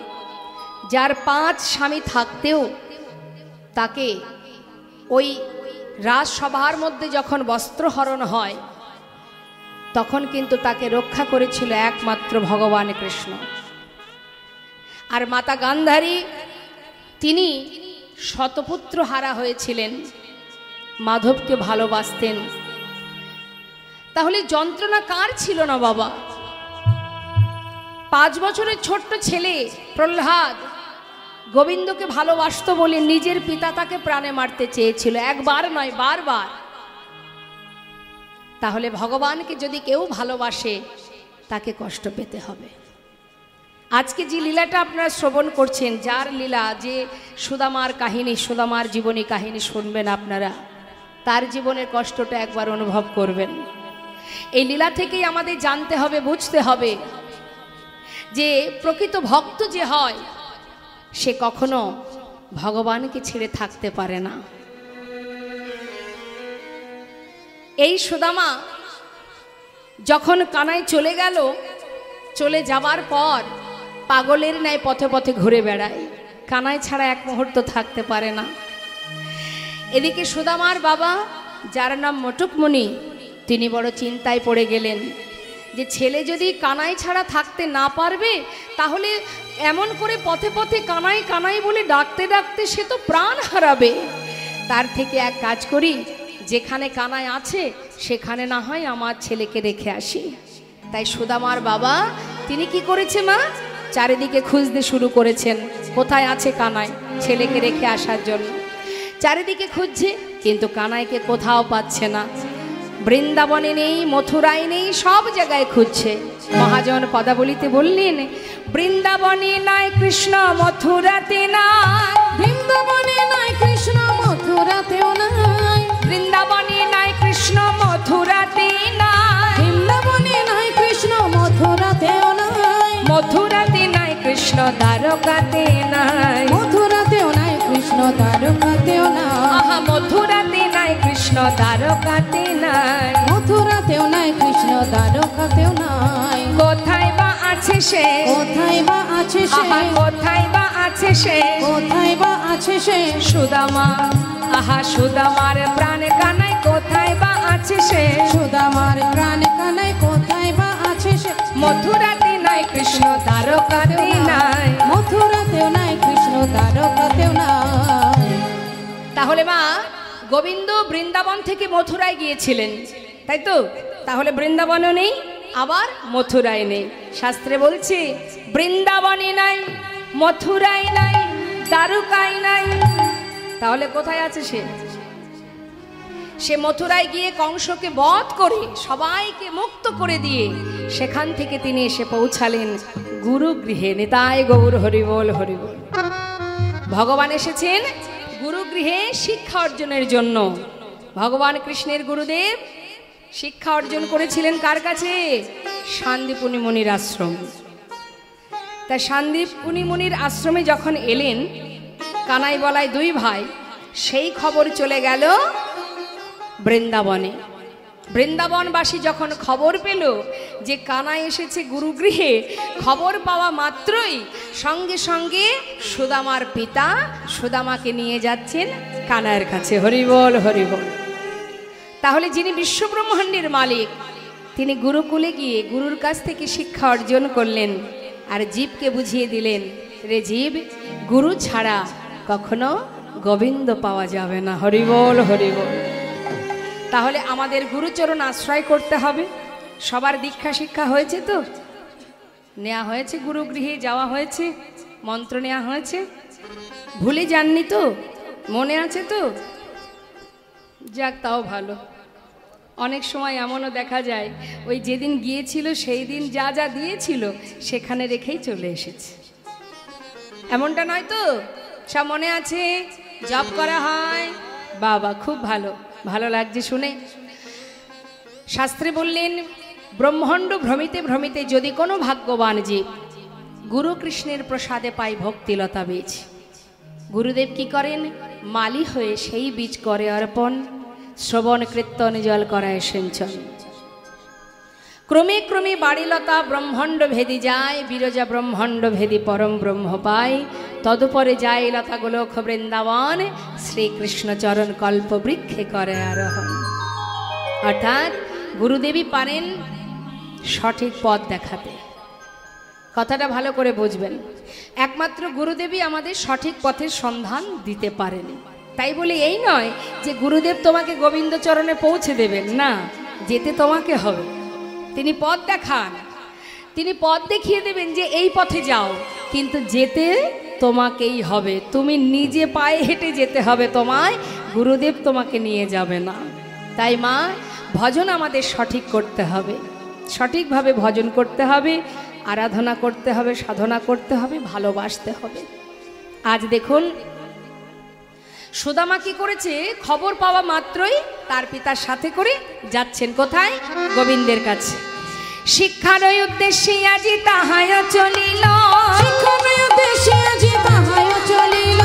যার 5 স্বামী থাকতেও তাকে ওই রাজসভার মধ্যে যখন বস্ত্রহরণ হয়, তখন কিন্তু তাকে রক্ষা করেছিল একমাত্র ভগবান কৃষ্ণ। আর মাতা গান্ধারী, তিনি শতপুত্র হারা হয়েছিলেন, মাধবকে ভালোবাসতেন। তাহলে যন্ত্রণা কার ছিল না বাবা? 5 বছরের ছোট্ট ছেলে প্রহ্লাদ গোবিন্দকে ভালোবাসতো বলে নিজের পিতা তাকে প্রাণে মারতে চেয়েছিল, একবার নয় বারবার। তাহলে ভগবানকে যদি কেউ ভালোবাসে তাকে কষ্ট পেতে হবে। আজকে যে লীলাটা আপনারা শ্রবণ করছেন, যার লীলা, যে সুদামার কাহিনী, সুদামার জীবনী কাহিনী শুনবেন আপনারা, তার জীবনের কষ্টটা একবার অনুভব করবেন। এই লীলা থেকেই আমাদের জানতে হবে, বুঝতে হবে যে প্রকৃত ভক্ত যে হয় সে কখনো ভগবানকে ছেড়ে থাকতে পারে না। এই সুদামা যখন কানাই চলে গেল, চলে যাবার পর পাগলের ন্যায় পথে পথে ঘুরে বেড়ায়, কানাই ছাড়া এক মুহূর্ত থাকতে পারে না। এদিকে সুদামার বাবা, যার নাম মটুকমণি, তিনি বড় চিন্তায় পড়ে গেলেন যে ছেলে যদি কানাই ছাড়া থাকতে না পারবে, তাহলে এমন করে পথে পথে কানাই কানাই বলে ডাকতে ডাকতে সে তো প্রাণ হারাবে। তার থেকে এক কাজ করি, যেখানে কানাই আছে সেখানে না হয় আমার ছেলেকে রেখে আসি। তাই সুদামার বাবা তিনি কি করেছে মা, চারিদিকে খুঁজতে শুরু করেছেন কোথায় আছে কানাই, ছেলেকে রেখে আসার জন্য। চারিদিকে খুঁজছে কিন্তু কানাইকে কোথাও পাচ্ছে না। বৃন্দাবনে নেই, মথুরায় নেই, সব জায়গায় খুঁজছে। মহাজন পদাবলিতে বললেন, বৃন্দাবনে নাই কৃষ্ণ, মথুরাতে নাই, বৃন্দাবনে নাই কৃষ্ণ, মথুরাতেও নাই, বৃন্দাবনে নাই কৃষ্ণ, মথুরাতে নাই, বৃন্দাবনে নাই কৃষ্ণ, মথুরাতেও নাই, মথুরাতে নাই কৃষ্ণ, দ্বারকাতে নাই, মথুরাতেও নাই কৃষ্ণ, দ্বারকাতেও নাই, আহা মথুরাতে নাই কৃষ্ণ, দ্বারকাতে নাই, মথুরাতেও নাই কৃষ্ণ, দ্বারকাতেও নাই। কোথায় বা আছে সে, কোথায় বা আছে সে, আহা কোথায় বা আছে সে, কোথায় বা আছে সে, সুদামা, আহা সুদামার প্রাণ কানাই কোথায় বা আছে সে, সুদামার প্রাণ কানাই কোথায় বা আছে সে, মথুরাতে নাই কৃষ্ণ, দ্বারকাতে নাই, মথুরাতেও নাই কৃষ্ণ, দ্বারকাতেও নাই। তাহলে মা, গোবিন্দ বৃন্দাবন থেকে মথুরায় গিয়েছিলেন, তাই তো? তাহলে বৃন্দাবনও নেই, আবার মথুরায় নেই। শাস্ত্রে বলছে বৃন্দাবনে নাই, মথুরায় নাই, দ্বারকায় নাই। তাহলে কোথায় আছে সে? সে মথুরায় গিয়ে কংসকে বধ করে সবাইকে মুক্ত করে দিয়ে সেখান থেকে তিনি এসে পৌঁছালেন গুরুগৃহে। নিতাই গৌর হরিবোল হরিবোল। ভগবান এসেছেন গুরুগৃহে শিক্ষা অর্জনের জন্য। ভগবান কৃষ্ণের গুরুদেব শিক্ষা অর্জন করেছিলেন কার কাছে? সান্দীপনী মুনির আশ্রম। তা সান্দীপনী মুনির আশ্রমে যখন এলেন কানাই বলায় দুই ভাই, সেই খবর চলে গেল বৃন্দাবনে। বৃন্দাবনবাসী যখন খবর পেল যে কানাই এসেছে গুরুগৃহে, খবর পাওয়া মাত্রই সঙ্গে সঙ্গে সুদামার পিতা সুদামাকে নিয়ে যাচ্ছেন কানাইয়ের কাছে। হরিবল হরিবল। তাহলে যিনি বিশ্বব্রহ্মাণ্ডের মালিক, তিনি গুরুকুলে গিয়ে গুরুর কাছ থেকে শিক্ষা অর্জন করলেন আর জীবকে বুঝিয়ে দিলেন, রে জীব, গুরু ছাড়া কখনো গোবিন্দ পাওয়া যাবে না। হরিবল হরিবল। তাহলে আমাদের গুরুচরণ আশ্রয় করতে হবে। সবার দীক্ষা শিক্ষা হয়েছে তো? নেওয়া হয়েছে, গুরুগৃহে যাওয়া হয়েছে, মন্ত্র নেওয়া হয়েছে, ভুলে যাননি তো? মনে আছে তো? যাক, তাও ভালো। অনেক সময় এমনও দেখা যায় ওই যেদিন গিয়েছিল সেই দিন যা যা দিয়েছিল সেখানে রেখেই চলে এসেছে। এমনটা নয় তো? সব মনে আছে, জপ করা হয়। বাবা, খুব ভালো, ভালো লাগছে শুনে। শাস্ত্রে বললেন, ব্রহ্মাণ্ড ভ্রমিতে ভ্রমিতে যদি কোনো ভাগ্যবান জীব গুরু কৃষ্ণের প্রসাদে পায় ভক্তিলতা বীজ, গুরুদেব কি করেন? মালি হয়ে সেই বীজ করে অর্পণ, শ্রবণ কীর্তন জল করায় সিঞ্চন। ক্রমে ক্রমে বাড়িলতা ব্রহ্মাণ্ড ভেদি যায়, বিরজা ব্রহ্মাণ্ড ভেদি পরম ব্রহ্ম পায়। তদুপরে যায় লতা গোলক বৃন্দাবন, শ্রীকৃষ্ণ চরণ কল্প বৃক্ষে করে আরোহণ। অর্থাৎ গুরুদেবী পারেন সঠিক পথ দেখাতে। কথাটা ভালো করে বুঝবেন। একমাত্র গুরুদেবী আমাদের সঠিক পথের সন্ধান দিতে পারেন। তাই বলে এই নয় যে গুরুদেব তোমাকে গোবিন্দ চরণে পৌঁছে দেবেন, না, যেতে তোমাকে হবে। তিনি পথ দেখান, তিনি পথ দেখিয়ে দেবেন যে এই পথে যাও, কিন্তু যেতে তোমাকেই হবে। তুমি নিজে পায়ে হেঁটে যেতে হবে তোমায়, গুরুদেব তোমাকে নিয়ে যাবে না। তাই মা, ভজন আমাদের সঠিক করতে হবে, সঠিকভাবে ভজন করতে হবে। আরাধনা করতে হবে, সাধনা করতে হবে, ভালোবাসতে হবে। আজ দেখুন সুদামা কি করেছে, খবর পাওয়া মাত্রই তার পিতার সাথে করে যাচ্ছেন কোথায়? গোবিন্দের কাছে। শিক্ষার উদ্দেশ্যে আজি তাহায় চলিল, শিক্ষার উদ্দেশ্যে আজি তাহায় চলিল,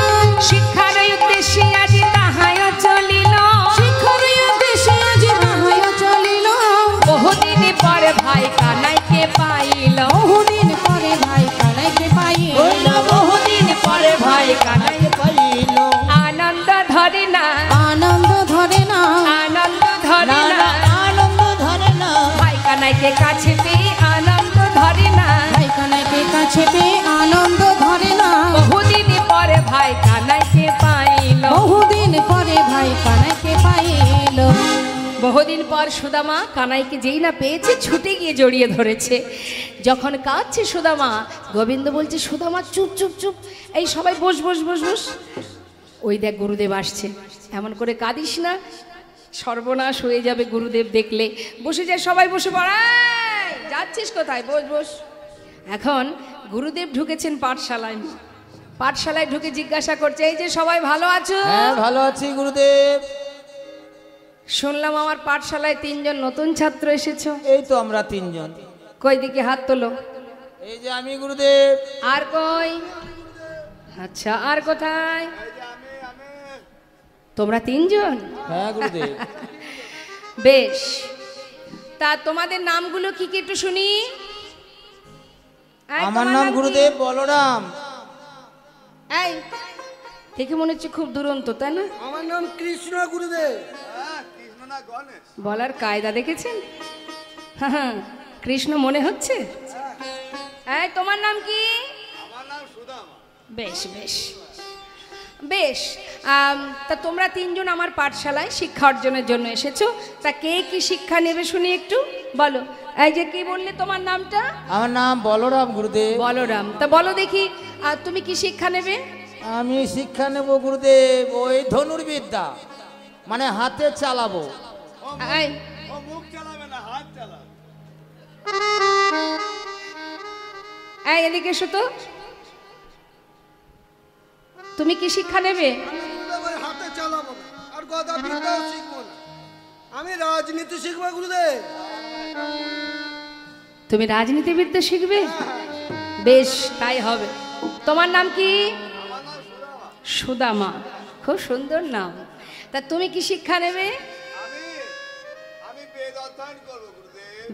শিক্ষার উদ্দেশ্যে আজি তাহায় চলিল, শিক্ষার উদ্দেশ্যে আজি তাহায় চলিল। বহুদিন পরে ভাই কানাইকে পাইল, বহুদিন পরে ভাই কানাইকে পাইল, বহুদিন পরে ভাই কানাই পাইল। আনন্দ ধরে না, আনন্দ ধরে না, আনন্দ ধরে না, আনন্দ ধরে না। ভাই কানাইকে কাছে পেয়ে আনন্দ ধরে না, ভাই কানাইকে কাছে পেয়ে আনন্দ ধরে না। বহুদিন পরে ভাই কানাইকে পাইল। বহুদিন পরে ভাই কানাইকে পাইল। বহুদিন পর সুদামা কানাইকে যেই না পেয়েছে ছুটে গিয়ে জড়িয়ে ধরেছে। যখন কাঁদছে সুদামা, গোবিন্দ বলছে সুদামা চুপ চুপ চুপ, এই সবাই বস বস বস বস। ওই দেখ গুরুদেব আসছে, এমন করে কাঁদিস না, সর্বনাশ হয়ে যাবে গুরুদেব দেখলে। বসে যায় সবাই, বসে পড়ায়, যাচ্ছিস কোথায়, বস বস। এখন গুরুদেব ঢুকেছেন পাঠশালায়। পাঠশালায় ঢুকে জিজ্ঞাসা করছে, এই যে সবাই ভালো আছো? হ্যাঁ ভালো আছি গুরুদেব। শুনলাম আমার পাঠশালায় 3 জন নতুন ছাত্র এসেছো। এই তো আমরা 3 জন। কই দিকে হাত তোলো। এই যে আমি গুরুদেব। আর কই? আচ্ছা, আর কোথায়? তোমরা 3 জন? হ্যাঁ গুরুদেব। বেশ, তা তোমাদের নামগুলো কি কি একটু শুনি। এই, আমার তোমার নাম কি? গুরুদেব বলরাম। এই দেখে মনে হচ্ছে খুব দুরন্ত, তাই না? আমার নাম কৃষ্ণ গুরুদেব। বলার কায়দা দেখেছেন? হ্যাঁ, কৃষ্ণ মনে হচ্ছে। এই তোমার নাম কি? বেশ বেশ বেশ। তা তোমরা 3 জন আমার পাঠশালায় শিক্ষা অর্জনের জন্য এসেছো। তা কে কি শিক্ষা নেবে শুনি একটু বলো। এই যে কি বললে তোমার নামটা? আমার নাম বলরাম গুরুদেব। বলরাম। তা বলো দেখি, তুমি কি শিক্ষা নেবে? আমি শিক্ষা নেব গুরুদেব ওই ধনুর্বিদ্যা, মানে হাতে চালাবো। এই, এই এদিকে এসো তো। তুমি কি শিক্ষা নেবে? হাতে চালাবো না, আর গদা বিদ্যাও শিখবো না। আমি রাজনীতি শিখবো গুরুদেব। তুমি রাজনীতিবিদ্যা শিখবে? বেশ, তাই হবে। তোমার নাম কি? সুদামা। খুব সুন্দর নাম। তা তুমি কি শিক্ষা নেবে?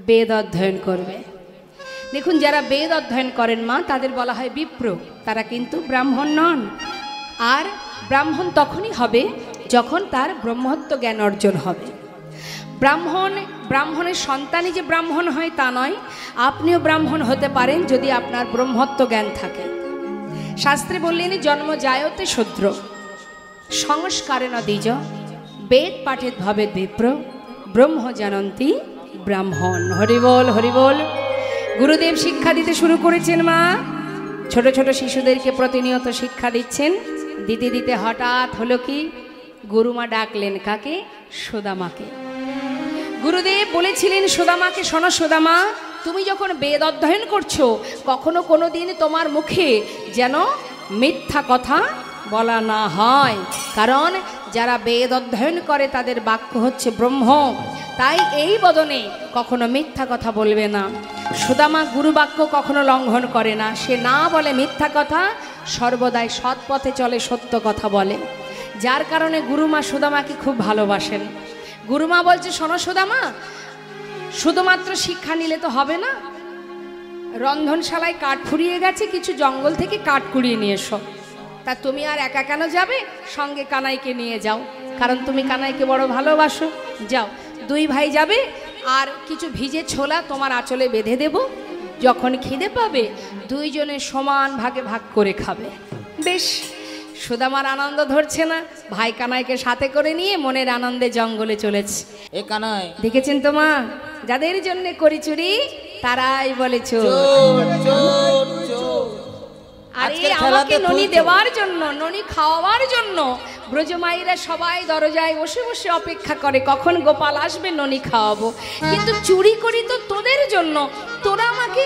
বেদ অধ্যয়ন করবে। দেখুন, যারা বেদ অধ্যয়ন করেন মা, তাদের বলা হয় বিপ্র। তারা কিন্তু ব্রাহ্মণ নন। আর ব্রাহ্মণ তখনই হবে যখন তার ব্রহ্মত্ব জ্ঞান অর্জন হবে। ব্রাহ্মণের সন্তানই যে ব্রাহ্মণ হয় তা নয়, আপনিও ব্রাহ্মণ হতে পারেন যদি আপনার ব্রহ্মত্ব জ্ঞান থাকে। শাস্ত্রে বললেন, জন্ম জায়তে শূদ্র সংস্কারেণ দ্বিজ, বেদ পাঠেত ভবেৎ বিপ্র, ব্রহ্ম জানন্তি ব্রাহ্মণ। হরিবল হরিবল। গুরুদেব শিক্ষা দিতে শুরু করেছেন মা। ছোট ছোট শিশুদেরকে প্রতিনিয়ত শিক্ষা দিচ্ছেন। দিতে দিতে হঠাৎ হলো কি, গুরুমা ডাকলেন কাকে? সুদামাকে। গুরুদেব বলেছিলেন সুদামাকে, শোনো সুদামা, তুমি যখন বেদ অধ্যয়ন করছো, কখনো কোনো দিন তোমার মুখে যেন মিথ্যা কথা বলা না হয়। কারণ যারা বেদ অধ্যয়ন করে তাদের বাক্য হচ্ছে ব্রহ্ম। তাই এই বদনে কখনো মিথ্যা কথা বলবে না। সুদামা গুরু বাক্য কখনো লঙ্ঘন করে না। সে না বলে মিথ্যা কথা, সর্বদাই সৎ পথে চলে, সত্য কথা বলে। যার কারণে গুরুমা সুদামাকে খুব ভালোবাসেন। গুরুমা বলছে, শোনো সুদামা, শুধুমাত্র শিক্ষা নিলে তো হবে না। রন্ধনশালায় কাঠ ফুরিয়ে গেছে, কিছু জঙ্গল থেকে কাঠ কুড়িয়ে নিয়ে এসো। তা তুমি আর একা কেন যাবে? সঙ্গে কানাইকে নিয়ে যাও, কারণ তুমি কানাইকে বড় ভালোবাসো। যাও, 2 ভাই যাবে। আর কিছু ভিজে ছোলা তোমার আঁচলে বেঁধে দেব। যখন খিদে পাবে 2 জনে সমান ভাগে ভাগ করে খাবে। বেশ, সুদামার আনন্দ ধরছে না। ভাই কানাইকে সাথে করে নিয়ে মনের আনন্দে জঙ্গলে চলেছে। এ কানাই, দেখেছেন তো মা, যাদের জন্য করি চুরি তারাই বলে চোর। চোর চোর চোর। আরে আজকের আমাকে খেলাতে ননি তুই দেওয়ার জন্য, ননি খাওয়াবার জন্য ব্রজমাইরা সবাই দরজায় বসে বসে অপেক্ষা করে কখন গোপাল আসবে, ননি খাওয়াবো। কিন্তু চুরি করি তো তোদের জন্য, তোরা আমাকে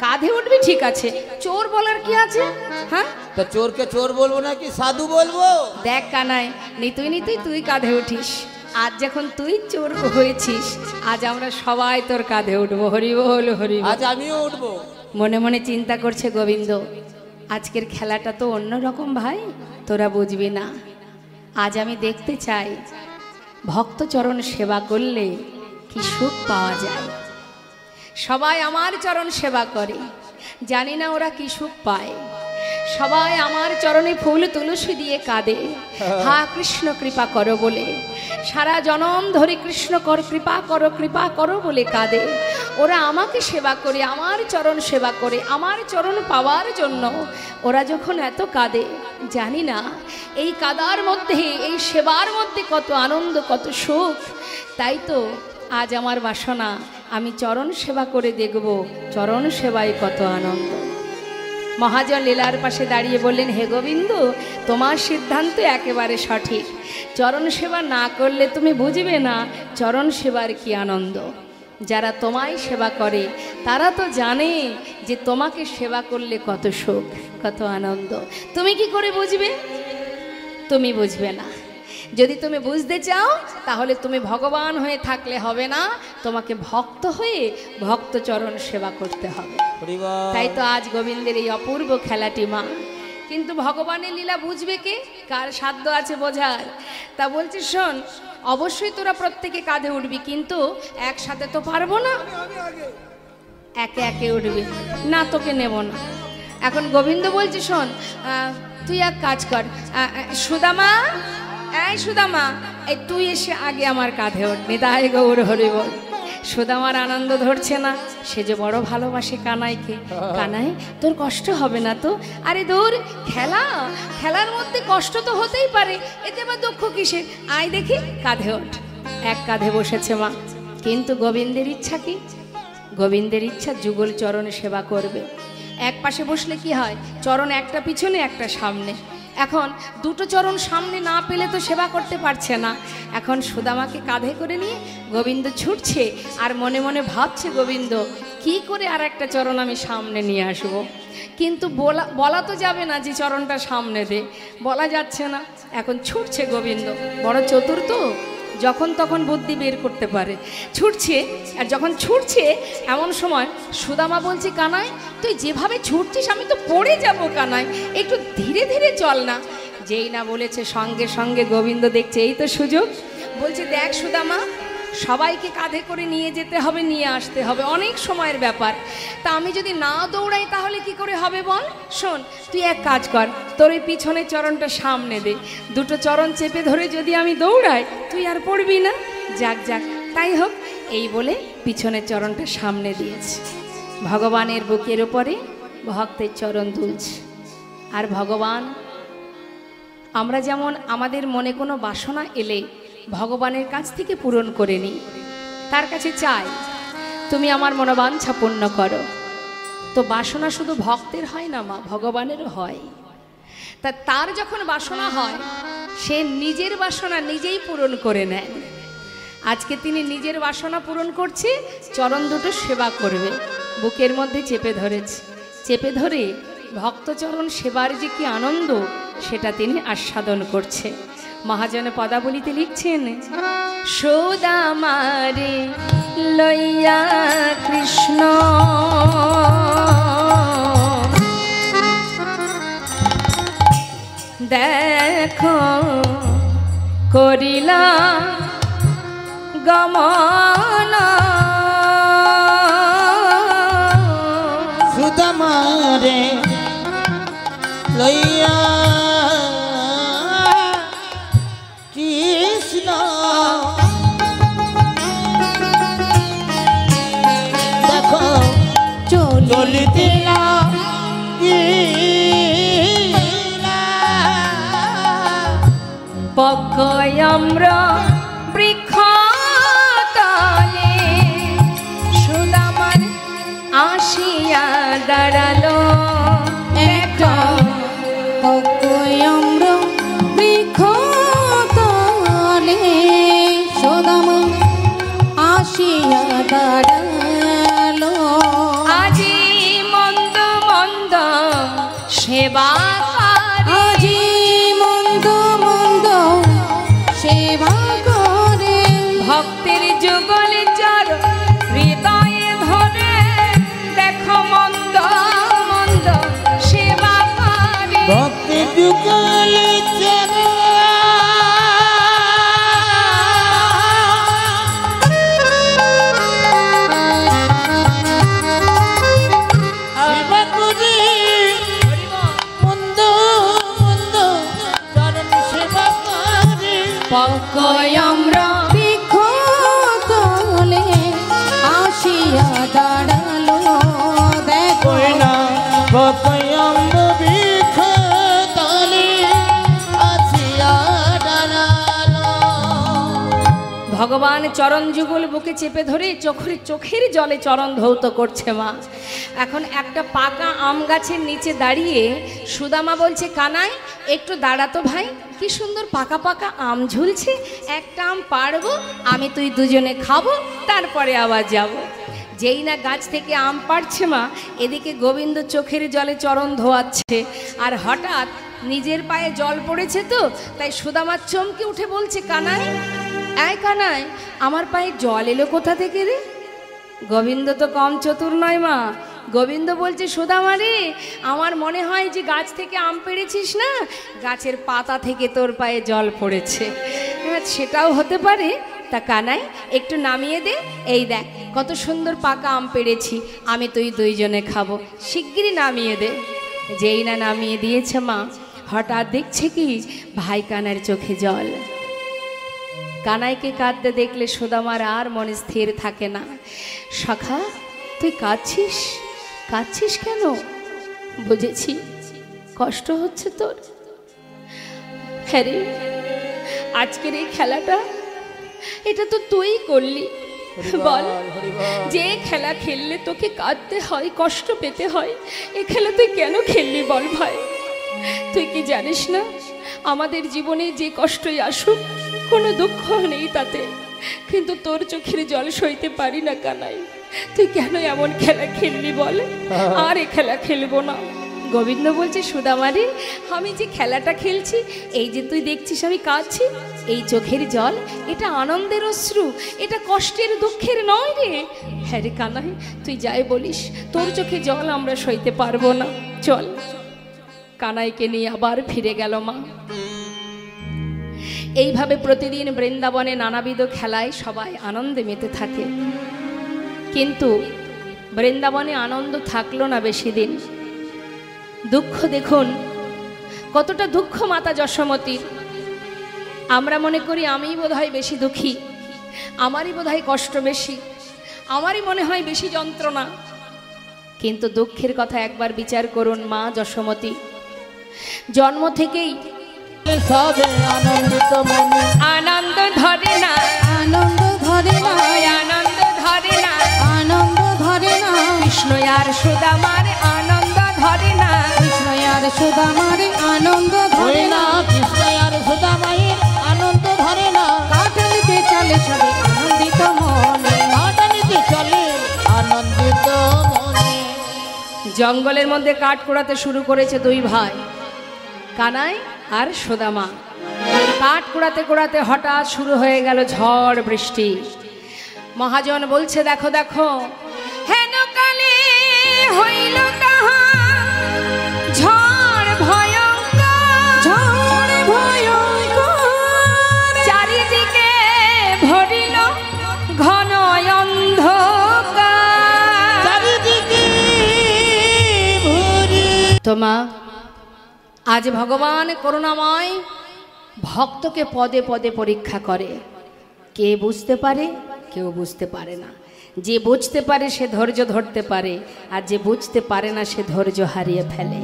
কাঁধে উঠবি ঠিক আছে, চোর বলার কি আছে? হ্যাঁ, তা চোরকে চোর বলবো নাকি সাধু বলবো? দেখ কানাই, নিতুই নিতুই তুই কাঁধে উঠিস। আজ যখন তুই চোর হয়েছিস, আজ আমরা সবাই তোর কাঁধে উঠবো। হরি বল, হরি বল। আজ আমিও উঠবো। মনে মনে চিন্তা করছে গোবিন্দ, আজকের খেলাটা তো অন্যরকম ভাই, তোরা বুঝবি না। আজ আমি দেখতে চাই ভক্তচরণ সেবা করলে কি সুখ পাওয়া যায়। সবাই আমার চরণ সেবা করে, জানি না ওরা কি সুখ পায়। সবাই আমার চরণে ফুল তুলসী দিয়ে কাঁদে, হা কৃষ্ণ কৃপা করো বলে। সারা জনম ধরে কৃষ্ণ কর কৃপা করো বলে কাঁদে। ওরা আমাকে সেবা করে, আমার চরণ সেবা করে, আমার চরণ পাওয়ার জন্য ওরা যখন এত কাঁদে, জানি না এই কাদার মধ্যে, এই সেবার মধ্যে কত আনন্দ, কত সুখ। তাই তো আজ আমার বাসনা, আমি চরণ সেবা করে দেখব চরণ সেবায় কত আনন্দ। মহাজন লীলার পাশে দাঁড়িয়ে বললেন, হে গোবিন্দ, তোমার সিদ্ধান্ত একেবারে সঠিক। চরণ সেবা না করলে তুমি বুঝবে না চরণ সেবার কি আনন্দ। যারা তোমায় সেবা করে তারা তো জানে যে তোমাকে সেবা করলে কত সুখ, কত আনন্দ। তুমি কি করে বুঝবে? তুমি বুঝবে না। যদি তুমি বুঝতে চাও তাহলে তুমি ভগবান হয়ে থাকলে হবে না, তোমাকে ভক্ত হয়ে ভক্ত চরণ সেবা করতে হবে। তাই তো আজ গোবিন্দের এই অপূর্ব খেলাটি মা। কিন্তু ভগবানের লীলা বুঝবে কে? কার সাধ্য আছে বোঝার? তা বলছি শোন, অবশ্যই তোরা প্রত্যেকে কাঁধে উঠবি, কিন্তু একসাথে তো পারবো না, একে একে উঠবি। না, তোকে নেব না। এখন গোবিন্দ বলছি শোন, তুই এক কাজ কর, সুদামা, এই সুদামা, এই তুই এসে আগে আমার কাঁধে ওঠ। নিতাই গৌর হরি বল। সুদামার আনন্দ ধরছে না, সে যে বড় ভালোবাসে কানাইকে। কানাই, তোর কষ্ট হবে না তো? আরে দূর, খেলার মধ্যে কষ্ট তো হতেই পারে, এতে আবার দুঃখ কিসের? আয় দেখি, কাঁধে ওঠ। এক কাঁধে বসেছে মা। কিন্তু গোবিন্দের ইচ্ছা কি? গোবিন্দের ইচ্ছা যুগল চরণে সেবা করবে। এক পাশে বসলে কি হয়, চরণ একটা পিছনে একটা সামনে। এখন দুটো চরণ সামনে না পেলে তো সেবা করতে পারছে না। এখন সুদামাকে কাঁধে করে নিয়ে গোবিন্দ ছুটছে, আর মনে মনে ভাবছে গোবিন্দ কি করে আর একটা চরণ আমি সামনে নিয়ে আসব। কিন্তু বলা তো যাবে না যে চরণটা সামনে দে, বলা যাচ্ছে না। এখন ছুটছে গোবিন্দ, বড় চতুর তো, যখন তখন বুদ্ধি বের করতে পারে। ছুটছে, আর যখন ছুটছে এমন সময় সুদামা বলছে, কানাই তুই যেভাবে ছুটছিস আমি তো পড়ে যাব, কানাই একটু ধীরে ধীরে চল না। যেই না বলেছে সঙ্গে সঙ্গে গোবিন্দ দেখছে এই তো সুযোগ। বলছে, দেখ সুদামা, সবাইকে কাঁধে করে নিয়ে যেতে হবে, নিয়ে আসতে হবে, অনেক সময়ের ব্যাপার। তা আমি যদি না দৌড়াই তাহলে কি করে হবে বল? শোন, তুই এক কাজ কর, তোর এই পিছনের চরণটা সামনে দে, দুটো চরণ চেপে ধরে যদি আমি দৌড়াই তুই আর পড়বি না। যাক যাক, তাই হোক। এই বলে পিছনের চরণটা সামনে দিয়েছে। ভগবানের বুকের উপরে ভক্তের চরণ দুলছে। আর ভগবান, আমরা যেমন আমাদের মনে কোনো বাসনা এলে ভগবানের কাছ থেকে পূরণ করে নিই, তার কাছে চাই তুমি আমার মনোবাঞ্ছা পূর্ণ করো। তো বাসনা শুধু ভক্তের হয় না মা, ভগবানেরও হয়। তা তার যখন বাসনা হয় সে নিজের বাসনা নিজেই পূরণ করে নেন। আজকে তিনি নিজের বাসনা পূরণ করছে, চরণ দুটো সেবা করবে, বুকের মধ্যে চেপে ধরেছে। চেপে ধরে ভক্তচরণ সেবার যে কি আনন্দ সেটা তিনি আস্বাদন করছে। মহাজনে পদাবলিতে লিখছেন, সুদামারে লইয়া কৃষ্ণ দেখো করিলা গমন। সুদামারে লইয়া কৃষ্ণ দেখো চলিতে পক্কয়াম্র বৃক্ষ তলে সুদামার আসিয়া দাঁড়ালো। পক্কয়াম্র বৃক্ষ তলে সুদামা আসিয়া দাঁড়ালো। আজি চরণ যুগল বুকে চেপে ধরে চোখের জলে চরণ ধৌত করছে মা। এখন একটা পাকা আম গাছের নিচে দাঁড়িয়ে সুদামা বলছে, কানাই একটু দাঁড়াতো ভাই, কি সুন্দর পাকা পাকা আম ঝুলছে, একটা আম পাড়বো, আমি তুই দুজনে খাবো, তারপরে আবার যাব। যেই না গাছ থেকে আম পাড়ছে মা, এদিকে গোবিন্দ চোখের জলে চরণ ধোয়াচ্ছে, আর হঠাৎ নিজের পায়ে জল পড়েছে তো, তাই সুদামার চমকে উঠে বলছে, কানাই এই কানাই, আমার পায়ে জল এলো কোথা থেকে রে? গোবিন্দ তো কম চতুর নয় মা। গোবিন্দ বলছে, সুদামা রে, আমার মনে হয় যে গাছ থেকে আম পেড়েছিস না, গাছের পাতা থেকে তোর পায়ে জল পড়েছে। সেটাও হতে পারে, তা কানাই একটু নামিয়ে দে, এই দেখ কত সুন্দর পাকা আম পেড়েছি, আমি তুই দুইজনে খাবো, শিগগিরই নামিয়ে দে। যেই না নামিয়ে দিয়েছে মা, হঠাৎ দেখছে কি ভাই কানার চোখে জল। কানাইকে কাঁদতে দেখলে সুদামার আর মনে স্থির থাকে না। সখা, তুই কাঁদছিস কেন? বুঝেছি কষ্ট হচ্ছে তোর। হ্যাঁ রে, আজকের এই খেলাটা এটা তো তুই করলি। বল, যে খেলা খেললে তোকে কাঁদতে হয়, কষ্ট পেতে হয়, এ খেলা তুই কেন খেললি বল ভাই? তুই কি জানিস না, আমাদের জীবনে যে কষ্টই আসুক, কোনো দুঃখ নেই তাতে, কিন্তু তোর চোখের জল সইতে পারি না কানাই। তুই কেন এমন খেলা খেললি বল? আর এ খেলা খেলবো না। গোবিন্দ বলছে, সুদামারে, আমি যে খেলাটা খেলছি, এই যে তুই দেখছিস আমি কাঁদছি, এই চোখের জল এটা আনন্দের অশ্রু, এটা কষ্টের দুঃখের নয় রে। হ্যাঁ রে কানাই, তুই যাই বলিস, তোর চোখে জল আমরা সইতে পারবো না, চল। কানাইকে নিয়ে আবার ফিরে গেল মা। এইভাবে প্রতিদিন বৃন্দাবনে নানাবিধ খেলায় সবাই আনন্দে মেতে থাকে, কিন্তু বৃন্দাবনে আনন্দ থাকলো না বেশি দিন। দুঃখ দেখুন, কতটা দুঃখ মাতা যশোমতীর। আমরা মনে করি আমিই বোধহয় বেশি দুঃখী, আমারই বোধহয় কষ্ট বেশি, আমারই মনে হয় বেশি যন্ত্রণা, কিন্তু দুঃখের কথা একবার বিচার করুন। মা যশোমতী জন্ম থেকেই সবে আনন্দিত মনে, আনন্দ ধরে না, আনন্দ ধরে না, আনন্দ ধরে না, আনন্দ ধরে না, কৃষ্ণ আর সুদামার আনন্দ ধরে না, কৃষ্ণ আর সুদামার আনন্দ ধরে না, কৃষ্ণ আর সুদামায়ের আনন্দ ধরে না, কাটালিতে চলে সবে আনন্দিত মনে, কাটালিতে চলে আনন্দিত মনে। জঙ্গলের মধ্যে কাঠ কুড়াতে শুরু করেছে দুই ভাই, কানাই আর সুদামা। কাঠ কুড়াতে কুড়াতে হঠাৎ শুরু হয়ে গেল ঝড় বৃষ্টি। মহাজন বলছে, দেখো দেখো, হেন কালে হইল কাহা ঝড় ভয়ঙ্কর, ঝড় ভয়ঙ্কর, চারিদিকে ভরিল ঘন অন্ধকার, চারিদিকে ভরি। তোমা, আজ ভগবান করুণাময় ভক্তকে পদে পদে পরীক্ষা করে। কে বুঝতে পারে, কেউ বুঝতে পারে না। যে বুঝতে পারে সে ধৈর্য ধরতে পারে, আর যে বুঝতে পারে না সে ধৈর্য হারিয়ে ফেলে।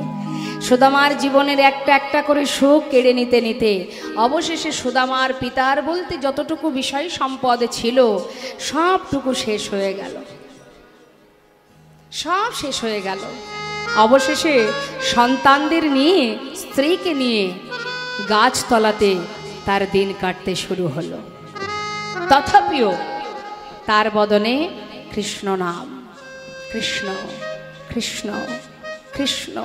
সুদামার জীবনের একটা একটা করে সুখ কেড়ে নিতে নিতে অবশেষে সুদামার পিতার বলতে যতটুকু বিষয় সম্পদ ছিল সবটুকু শেষ হয়ে গেল, সব শেষ হয়ে গেল। অবশেষে সন্তানদের নিয়ে, স্ত্রীকে নিয়ে গাছতলাতে তার দিন কাটতে শুরু হলো। তথাপিও তার বদনে কৃষ্ণ নাম, কৃষ্ণ কৃষ্ণ কৃষ্ণ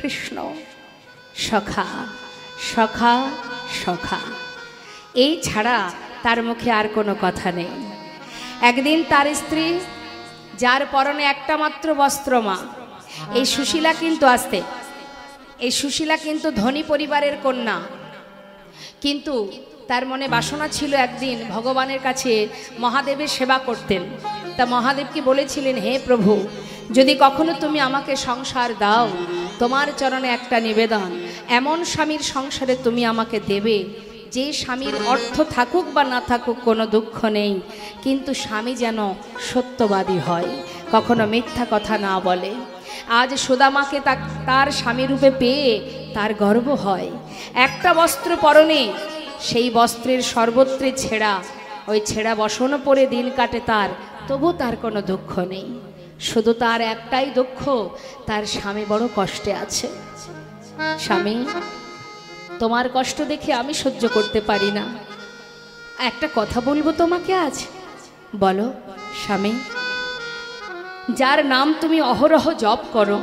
কৃষ্ণ, সখা সখা সখা, এই ছাড়া তার মুখে আর কোনো কথা নেই। একদিন তার স্ত্রী, যার পরনে একটা মাত্র বস্ত্র মা, এই সুশীলা কিন্তু এই সুশীলা কিন্তু ধনী পরিবারের কন্যা, কিন্তু তার মনে বাসনা ছিল একদিন ভগবানের কাছে মহাদেবের সেবা করতেন। তা মহাদেবকে বলেছিলেন, হে প্রভু, যদি কখনো তুমি আমাকে সংসার দাও, তোমার চরণে একটা নিবেদন, এমন স্বামীর সংসারে তুমি আমাকে দেবে যে স্বামীর অর্থ থাকুক বা না থাকুক কোনো দুঃখ নেই, কিন্তু স্বামী যেন সত্যবাদী হয়, কখনো মিথ্যা কথা না বলে। আজ সুদামাকে তার স্বামী রূপে পেয়ে তার গর্ব হয়। একটা বস্ত্র পরনে, সেই বস্ত্রের সর্বত্রে ছেঁড়া, ওই ছেঁড়া বসন পরে দিন কাটে তার, তবু তার কোনো দুঃখ নেই। শুধু তার একটাই দুঃখ, তার স্বামী বড় কষ্টে আছে। স্বামী, তোমার কষ্ট দেখে আমি সহ্য করতে পারি না। একটা কথা বলবো তোমাকে আজ। বলো। স্বামী, যার নাম তুমি অহরহ জপ করো,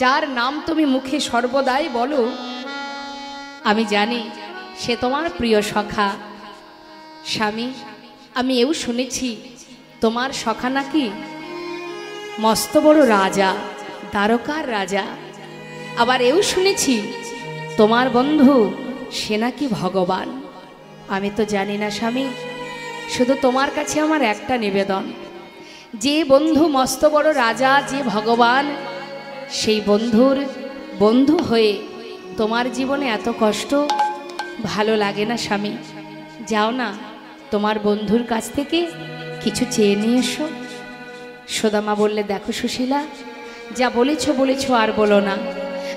যার নাম তুমি মুখে সর্বদাই বলো, আমি জানি সে তোমার প্রিয় সখা। স্বামী, আমি এও শুনেছি তোমার সখা নাকি মস্ত বড় রাজা, দ্বারকার রাজা। আবার এও শুনেছি তোমার বন্ধু সে নাকি ভগবান। আমি তো জানি না স্বামী, শুধু তোমার কাছে আমার একটা নিবেদন, যে বন্ধু মস্ত বড় রাজা, যে ভগবান, সেই বন্ধুর বন্ধু হয়ে তোমার জীবনে এত কষ্ট ভালো লাগে না স্বামী। যাও না, তোমার বন্ধুর কাছ থেকে কিছু চেয়ে নিয়ে এসো। সুদামা বললে, দেখো সুশীলা, যা বলেছ আর বলো না।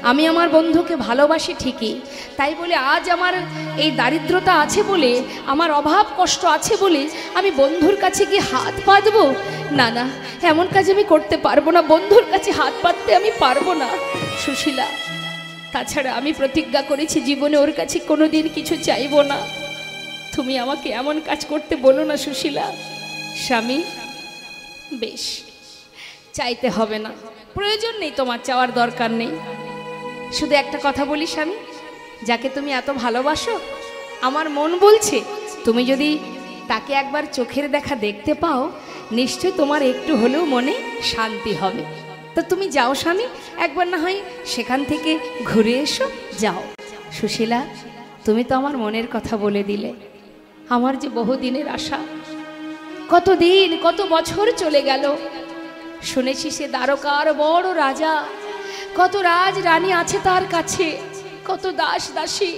আমি আমার বন্ধুকে ভালোবাসি ঠিকই, তাই বলে আজ আমার এই দারিদ্রতা আছে বলে, আমার অভাব কষ্ট আছে বলে আমি বন্ধুর কাছে গিয়ে হাত পাতবো? না না, এমন কাজ আমি করতে পারবো না। বন্ধুর কাছে হাত পাততে আমি পারবো না সুশীলা। তাছাড়া আমি প্রতিজ্ঞা করেছি জীবনে ওর কাছে কোনোদিন কিছু চাইবো না। তুমি আমাকে এমন কাজ করতে বলো না সুশীলা। স্বামী, বেশ, চাইতে হবে না, প্রয়োজন নেই, তোমার চাওয়ার দরকার নেই। শুধু একটা কথা বলি স্বামী, যাকে তুমি এত ভালোবাসো, আমার মন বলছে তুমি যদি তাকে একবার চোখের দেখা দেখতে পাও, নিশ্চয় তোমার একটু হলেও মনে শান্তি হবে। তো তুমি যাও স্বামী, একবার না হয় সেখান থেকে ঘুরে এসো, যাও। সুশীলা, তুমি তো আমার মনের কথা বলে দিলে। আমার যে বহুদিনের আশা, কত দিন কত বছর চলে গেল। শুনেছি সে দ্বারকার বড় রাজা, কত রাজ রানী আছে তার কাছে, কত দাস দাসী,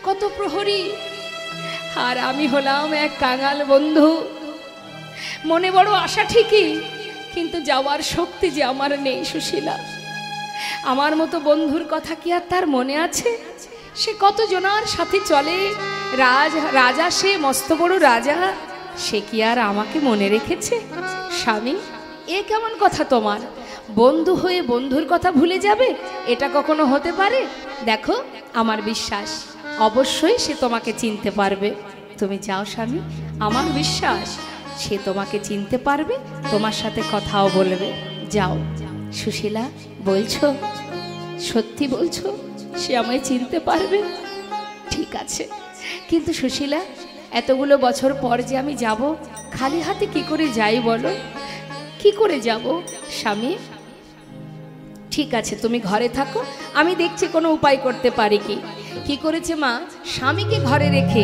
কত প্রহরী, আর আমি হলাম এক কাঙাল বন্ধু। মনে বড় আশা ঠিকই, কিন্তু যাওয়ার শক্তি যে আমার নেই সুশীলা। আমার মতো বন্ধুর কথা কি আর তার মনে আছে? সে কত জনার সাথে চলে, রাজা, সে মস্ত বড় রাজা, সে কি আর আমাকে মনে রেখেছে? স্বামী, এ কেমন কথা তোমার? বন্ধু হয়ে বন্ধুর কথা ভুলে যাবে? এটা কখনো হতে পারে? দেখো, আমার বিশ্বাস অবশ্যই সে তোমাকে চিনতে পারবে। তুমি যাও স্বামী, আমার বিশ্বাস সে তোমাকে চিনতে পারবে, তোমার সাথে কথাও বলবে। যাও। সুশীলা, বলছো? সত্যি বলছো সে আমায় চিনতে পারবে? ঠিক আছে, কিন্তু সুশীলা, এতগুলো বছর পর যে আমি যাব, খালি হাতে কি করে যাই বলো? কি করে যাব স্বামী? ঠিক আছে, তুমি ঘরে থাকো, আমি দেখছি কোনো উপায় করতে পারি কি। কি করেছে মা, স্বামীকে ঘরে রেখে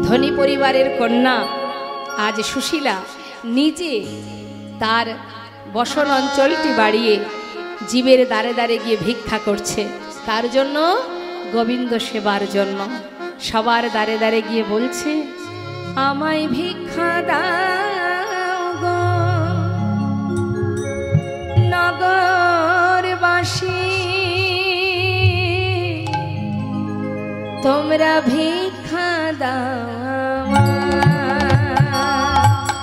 ধনী পরিবারের কন্যা আজ সুশীলা নিজে তার বসন অঞ্চলটি বাড়িয়ে জীবের দ্বারে দ্বারে গিয়ে ভিক্ষা করছে। তার জন্য, গোবিন্দ সেবার জন্য। সবার দ্বারে দ্বারে গিয়ে বলছে, আমায় ভিক্ষা দাও গো নগরবাসী, তোমরা ভিক্ষা দাও,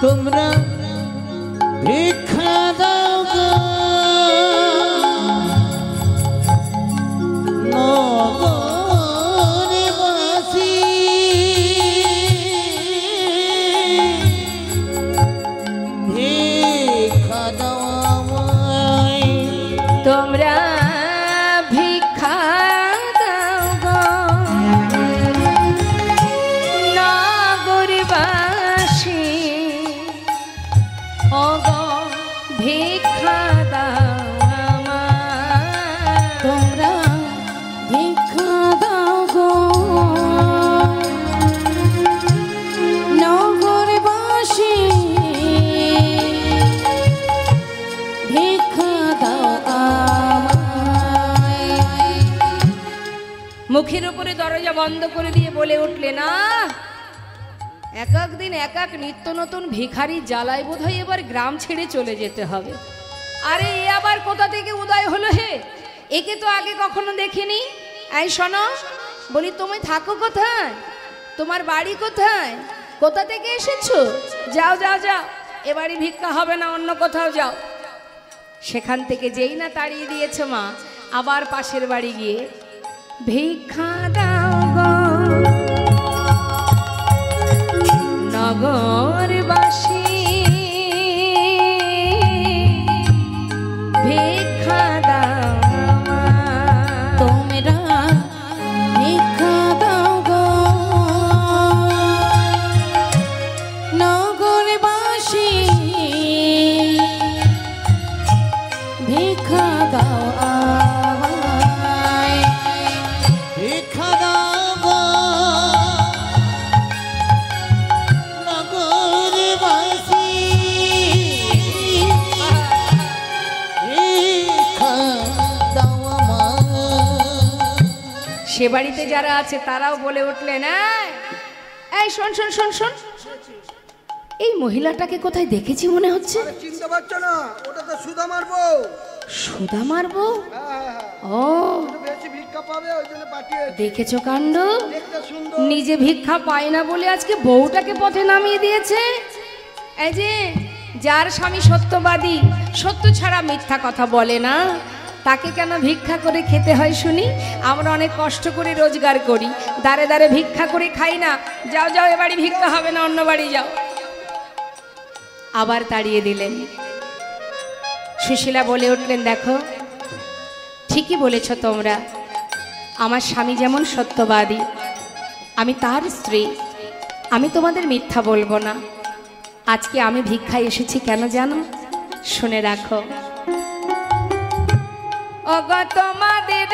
তোমরা ভিক্ষা দাও গো নগরবাসী, ভিক্ষা দাও আমায়, তোমরা ভিক্ষা দাও গো নগরবাসী, ও গো ভিক্ষা দাও আমায়, তোমরা ভিক্ষা দাও গো নগরবাসী, ভিক্ষা দাও আমায়। মুখের উপরে দরজা বন্ধ করে দিয়ে বলে উঠলে, না, এক এক দিন এক এক নিত্য নতুন ভিখারি জ্বালায় বোধ হয় এবার গ্রাম ছেড়ে চলে যেতে হবে। আরে এ আবার কোথা থেকে উদয় হলো হে? একে তো আগে কখনো দেখিনি। এই শোনো, বলি তুমি থাকো কোথায়? তোমার বাড়ি কোথায়? কোথা থেকে এসেছো? যাও যাও যাও, এবারই ভিক্ষা হবে না, অন্য কোথাও যাও। সেখান থেকে যেই না তাড়িয়ে দিয়েছে মা, আবার পাশের বাড়ি গিয়ে ভিক্ষা দাও গো নগরবাসী, ভিক্ষা দাও তোমরা ভিক্ষা দাও গো নগরবাসী, ভিক্ষা দাও আমায়। ভিক্ষা দাও গো নগরবাসী, ভিক্ষা দাও আমায়। সে বাড়িতে যারা আছে তারাও বলে উঠলেন, এই শোন শোন শোন শোন, এই মহিলাটাকে কোথায় দেখেছি মনে হচ্ছে। আরে চিনতে পারছো না? ওটা তো সুদামার বউ। সুদামার বউ? হ্যাঁ, ও, একটু বেশি ভিক্ষা পাবে ওই জন্য পাঠিয়েছি। দেখেছো কাণ্ড, দেখতে সুন্দর। নিজে ভিক্ষা পায় না বলে আজকে বউটাকে পথে নামিয়ে দিয়েছে। এই যে যার স্বামী সত্যবাদী, সত্য ছাড়া মিথ্যা কথা বলে না, তাকে কেন ভিক্ষা করে খেতে হয় শুনি? আমরা অনেক কষ্ট করে রোজগার করি, দাঁড়ে দাঁড়ে ভিক্ষা করে খাই না। যাও যাও, এবারে ভিক্ষা হবে না, অন্য বাড়ি যাও। আবার তাড়িয়ে দিলেন। সুশীলা বলে উঠলেন, দেখো ঠিকই বলেছ তোমরা, আমার স্বামী যেমন সত্যবাদী, আমি তার স্ত্রী, আমি তোমাদের মিথ্যা বলবো না। আজকে আমি ভিক্ষায় এসেছি কেন জানো? শুনে রাখো। ওগো তোমাদের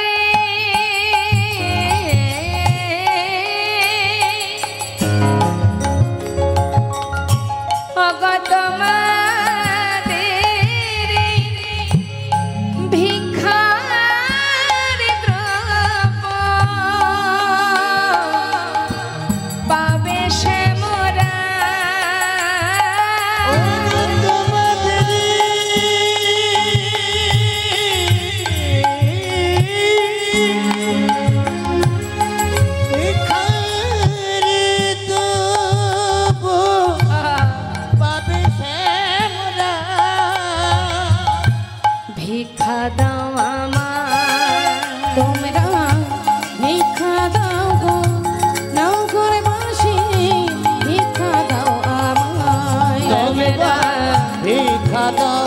ওগো তোমাদের ভিক্ষার দ্রব্য পাবে সে মোরা। ভিক্ষা দাও আমায়, তোমরা ভিক্ষা দাও গো নগরবাসী, ভিক্ষা দাও আমায়। তোমরা ভিক্ষা দাও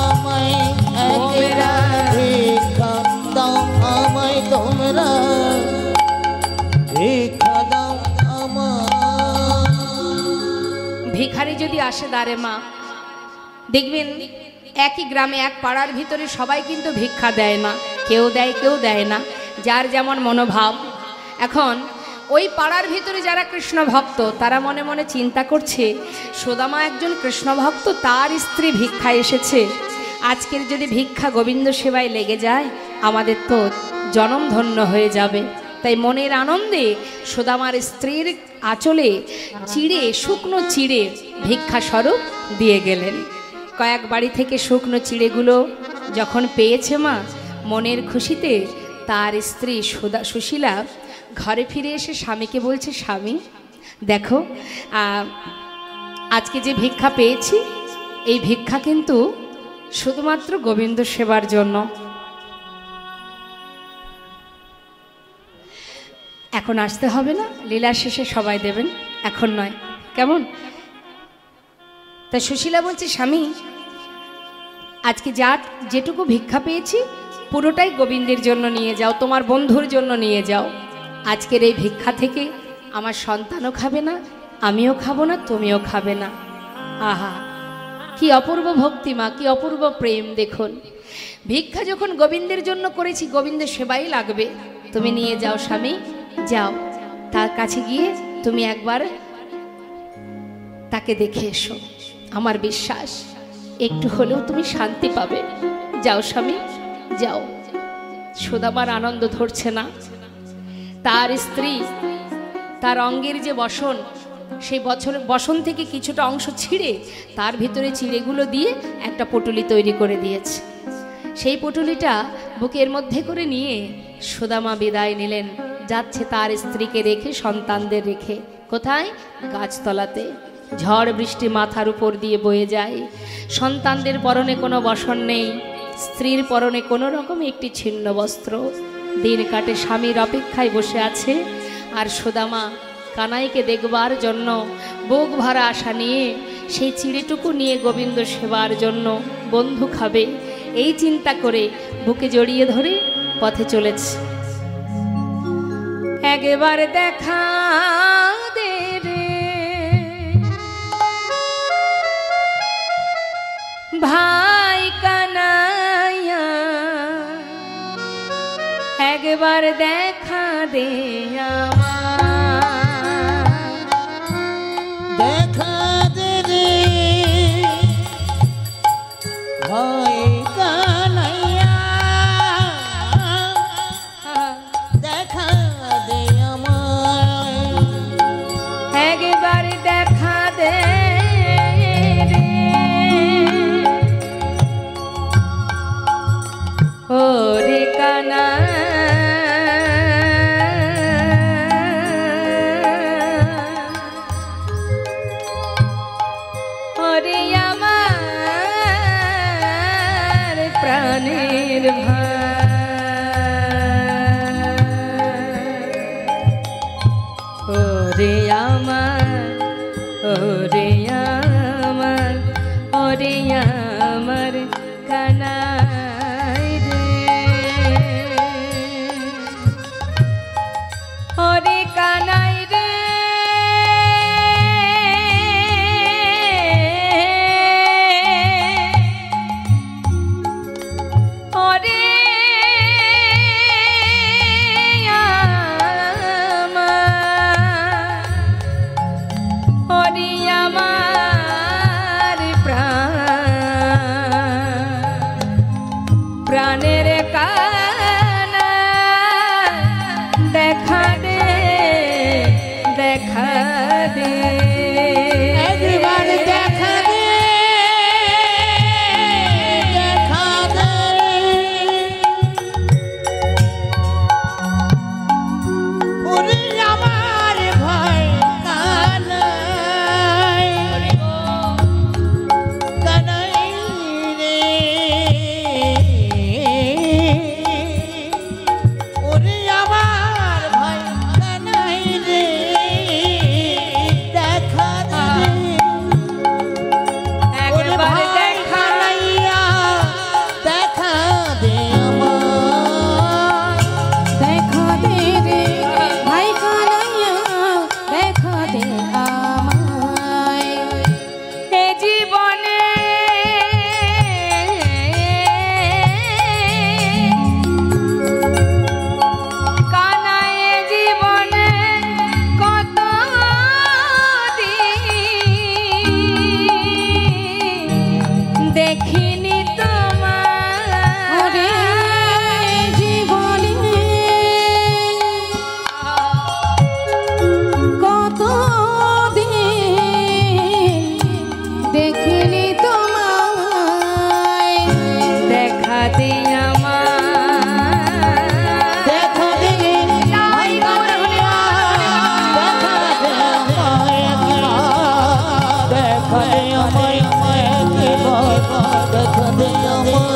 আমায়, তোমরা ভিক্ষা দাও আমায়, তোমরা ভিক্ষা দাও আমায়। ভিখারি যদি আসে দ্বারে মা, দেখবেন একই গ্রামে এক পাড়ার ভিতরে সবাই কিন্তু ভিক্ষা দেয় না, কেউ দেয় কেউ দেয় না, যার যেমন মনোভাব। এখন ওই পাড়ার ভিতরে যারা কৃষ্ণ ভক্ত তারা মনে মনে চিন্তা করছে, সুদামা একজন কৃষ্ণ ভক্ত, তার স্ত্রী ভিক্ষা এসেছে, আজকের যদি ভিক্ষা গোবিন্দ সেবায় লেগে যায় আমাদের তো জনম ধন্য হয়ে যাবে। তাই মনের আনন্দে সুদামার স্ত্রীর আঁচলে চিড়ে, শুকনো চিড়ে ভিক্ষা স্বরূপ দিয়ে গেলেন। কয়েক বাড়ি থেকে শুকনো চিড়েগুলো যখন পেয়েছে মা, মনের খুশিতে তার স্ত্রী সুশীলা ঘরে ফিরে এসে স্বামীকে বলছে, স্বামী দেখো আজকে যে ভিক্ষা পেয়েছি, এই ভিক্ষা কিন্তু শুধুমাত্র গোবিন্দ সেবার জন্য। এখন আসতে হবে না, লীলার শেষে সবাই দেবেন, এখন নয়, কেমন? তা সুশীলা বলছে, স্বামী আজকে যেটুকু ভিক্ষা পেয়েছি পুরোটাই গোবিন্দের জন্য নিয়ে যাও, তোমার বন্ধুর জন্য নিয়ে যাও। আজকের এই ভিক্ষা থেকে আমার সন্তানও খাবে না, আমিও খাবো না, তুমিও খাবে না। আহা, কি অপূর্ব ভক্তি মা, কি অপূর্ব প্রেম! দেখুন, ভিক্ষা যখন গোবিন্দের জন্য করেছি, গোবিন্দের সেবাই লাগবে। তুমি নিয়ে যাও স্বামী, যাও, তার কাছে গিয়ে তুমি একবার তাকে দেখে এসো, আমার বিশ্বাস একটু হলেও তুমি শান্তি পাবে। যাও স্বামী, যাও। সুদামার আনন্দ ধরছে না, তার স্ত্রী তার অঙ্গের যে বসন, সেই বসন থেকে কিছুটা অংশ ছিঁড়ে তার ভিতরে চিড়েগুলো দিয়ে একটা পটুলি তৈরি করে দিয়েছে। সেই পটুলিটা বুকের মধ্যে করে নিয়ে সুদামা বিদায় নিলেন, যাচ্ছে তার স্ত্রীকে রেখে, সন্তানদের রেখে। কোথায়? গাছতলাতে। ঝড় বৃষ্টি মাথার উপর দিয়ে বয়ে যায়। সন্তানদের পরনে কোনো বসন নেই, স্ত্রীর পরনে কোনো রকম একটি ছিন্ন বস্ত্র। দিন কাটে, স্বামীর অপেক্ষায় বসে আছে। আর সুদামা কানাইকে দেখবার জন্য বুক ভরা আশা নিয়ে, সেই চিড়েটুকু নিয়ে গোবিন্দ সেবার জন্য বন্ধু খাবে এই চিন্তা করে বুকে জড়িয়ে ধরে পথে চলেছে। একবার দেখা দে রে ভাই কানাইয়া, একবার দেখা দে আমার, দেখা দে রে ভাই কানাইয়া, দেখা দে আমার, একবার দেখা দে রে ওরে কানা, ওরে আমার প্রাণের ভাই, ওরে আমার, ওরে আমার, ওরে আমার কানাই রে, ওরে কানাই রে, ওরে আমার প্রাণের কানা, দেখা দে, দেখা দে, একবার দেখা দে, দেখা দে, ওরে আমার ভাই কানাই, কানাই রে, ওরে আমার ভাই কানাই রে, দেখা দে, ওরে একবার ভাই দেখা কানাইয়া, দেখা দে আমায়, দেখা দে রে ভাই কানাইয়া, দেখা দে আমায়, এ জীবনে কানাই, এ জীবনে কত দিন দেখিনি ওরে তোমার, জীবনে কত দিন দেখিনি তোমায়, দেখা দে আমার, দেখা দে ভাই কানাইয়া, দেখা দে আমায় একবার, দেখা দে আমায় একবার, দেখা দে আমায়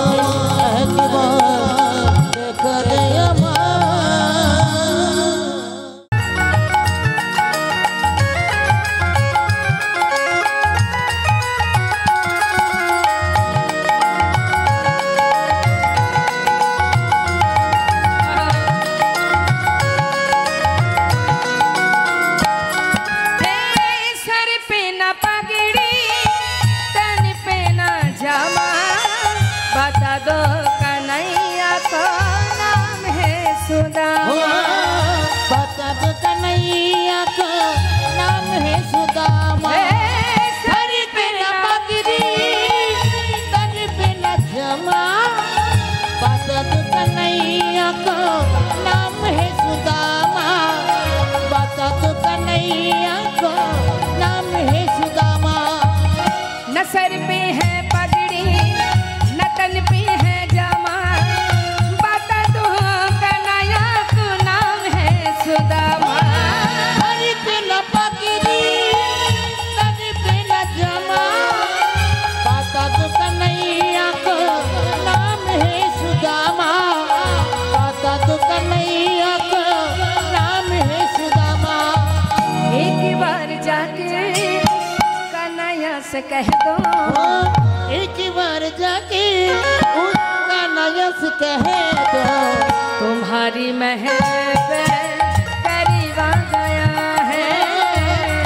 একবার, দেখা দে আমায়। सर पे ना पगड़ी, तन पे ना जामा, कह दो, एक बार जाके उसका नया से कह दो, तुम्हारी महल पे करीब आ गया है,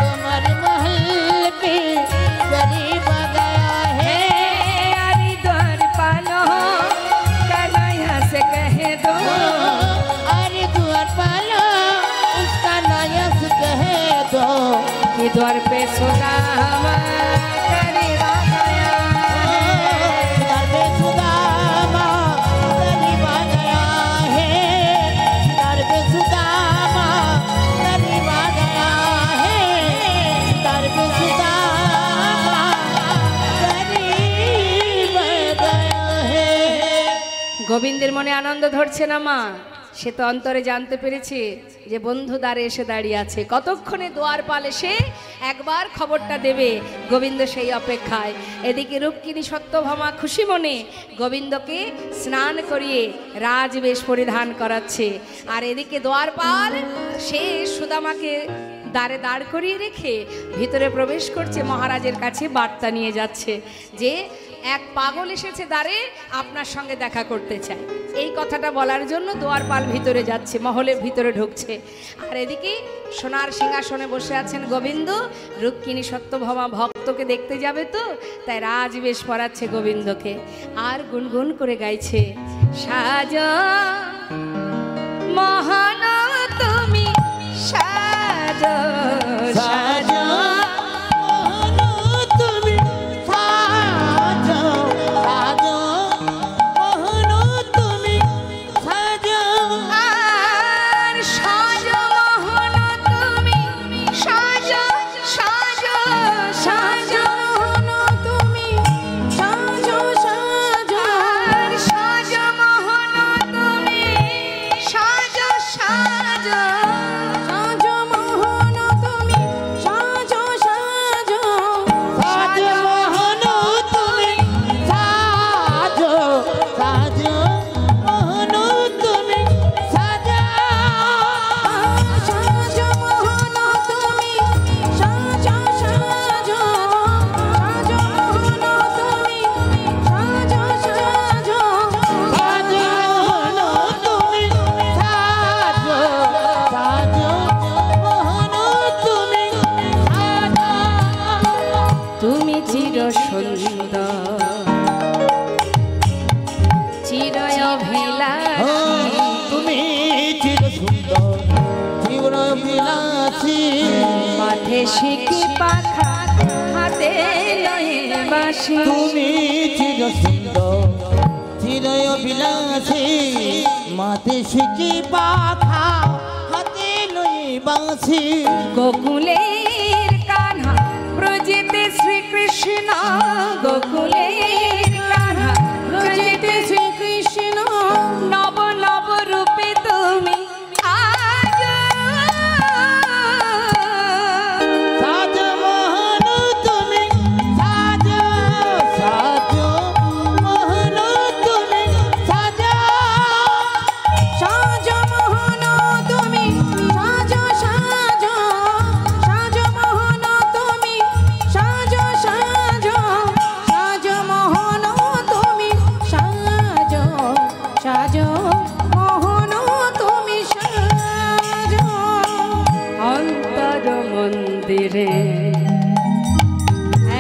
तुम्हारे महल पे करीब आ गया है। अरे द्वार पालो कन्हैया से कह दो, अरे द्वार पालो उसका नया से कह दो, कि द्वार पे सुदामा करीब आ गया है, द्वार पे सुदामा करीब आ गया है, द्वार पे सुदामा करीब आ गया है, द्वार पे सुदामा करीब आ गया है। গোবিন্দের মনে আনন্দ ধরছে না মা, সে তো অন্তরে জানতে পেরেছে যে বন্ধু দ্বারে এসে দাঁড়িয়ে আছে, কতক্ষণে দ্বারপাল এসে একবার খবরটা দেবে। গোবিন্দ সেই অপেক্ষায়। এদিকে রুক্মিণী সত্যভামা খুশি মনে গোবিন্দকে স্নান করিয়ে রাজবেশ পরিধান করাচ্ছে, আর এদিকে দ্বারপাল সে সুদামাকে দ্বারে দাঁড় করিয়ে রেখে ভিতরে প্রবেশ করছে, মহারাজের কাছে বার্তা নিয়ে যাচ্ছে যে এক পাগল এসেছে দ্বারে, আপনার সঙ্গে দেখা করতে চায়। এই কথাটা বলার জন্য দ্বারপাল ভিতরে যাচ্ছে, মহলের ভিতরে ঢুকছে। আর এদিকে সোনার সিংহাসনে বসে আছেন গোবিন্দ। রুক্মিণী সত্যভামা ভক্তকে দেখতে যাবে তো, তাই রাজবেশ পরাচ্ছে গোবিন্দকে, আর গুনগুন করে গাইছে, সাজ মহান তুমি সাজ সাজ শিখি পাখা হাতে লয়ে বাঁশি, তুমি চির সুন্দর চির অভিলাষী, মাথে শিখি পাখা হাতে লয়ে বাঁশি, গোকুলের কান্হা ব্রজেতে শ্রীকৃষ্ণ, গোকুলের কান্হা ব্রজেতে শ্রীকৃষ্ণ, নব নব রূপে তুমি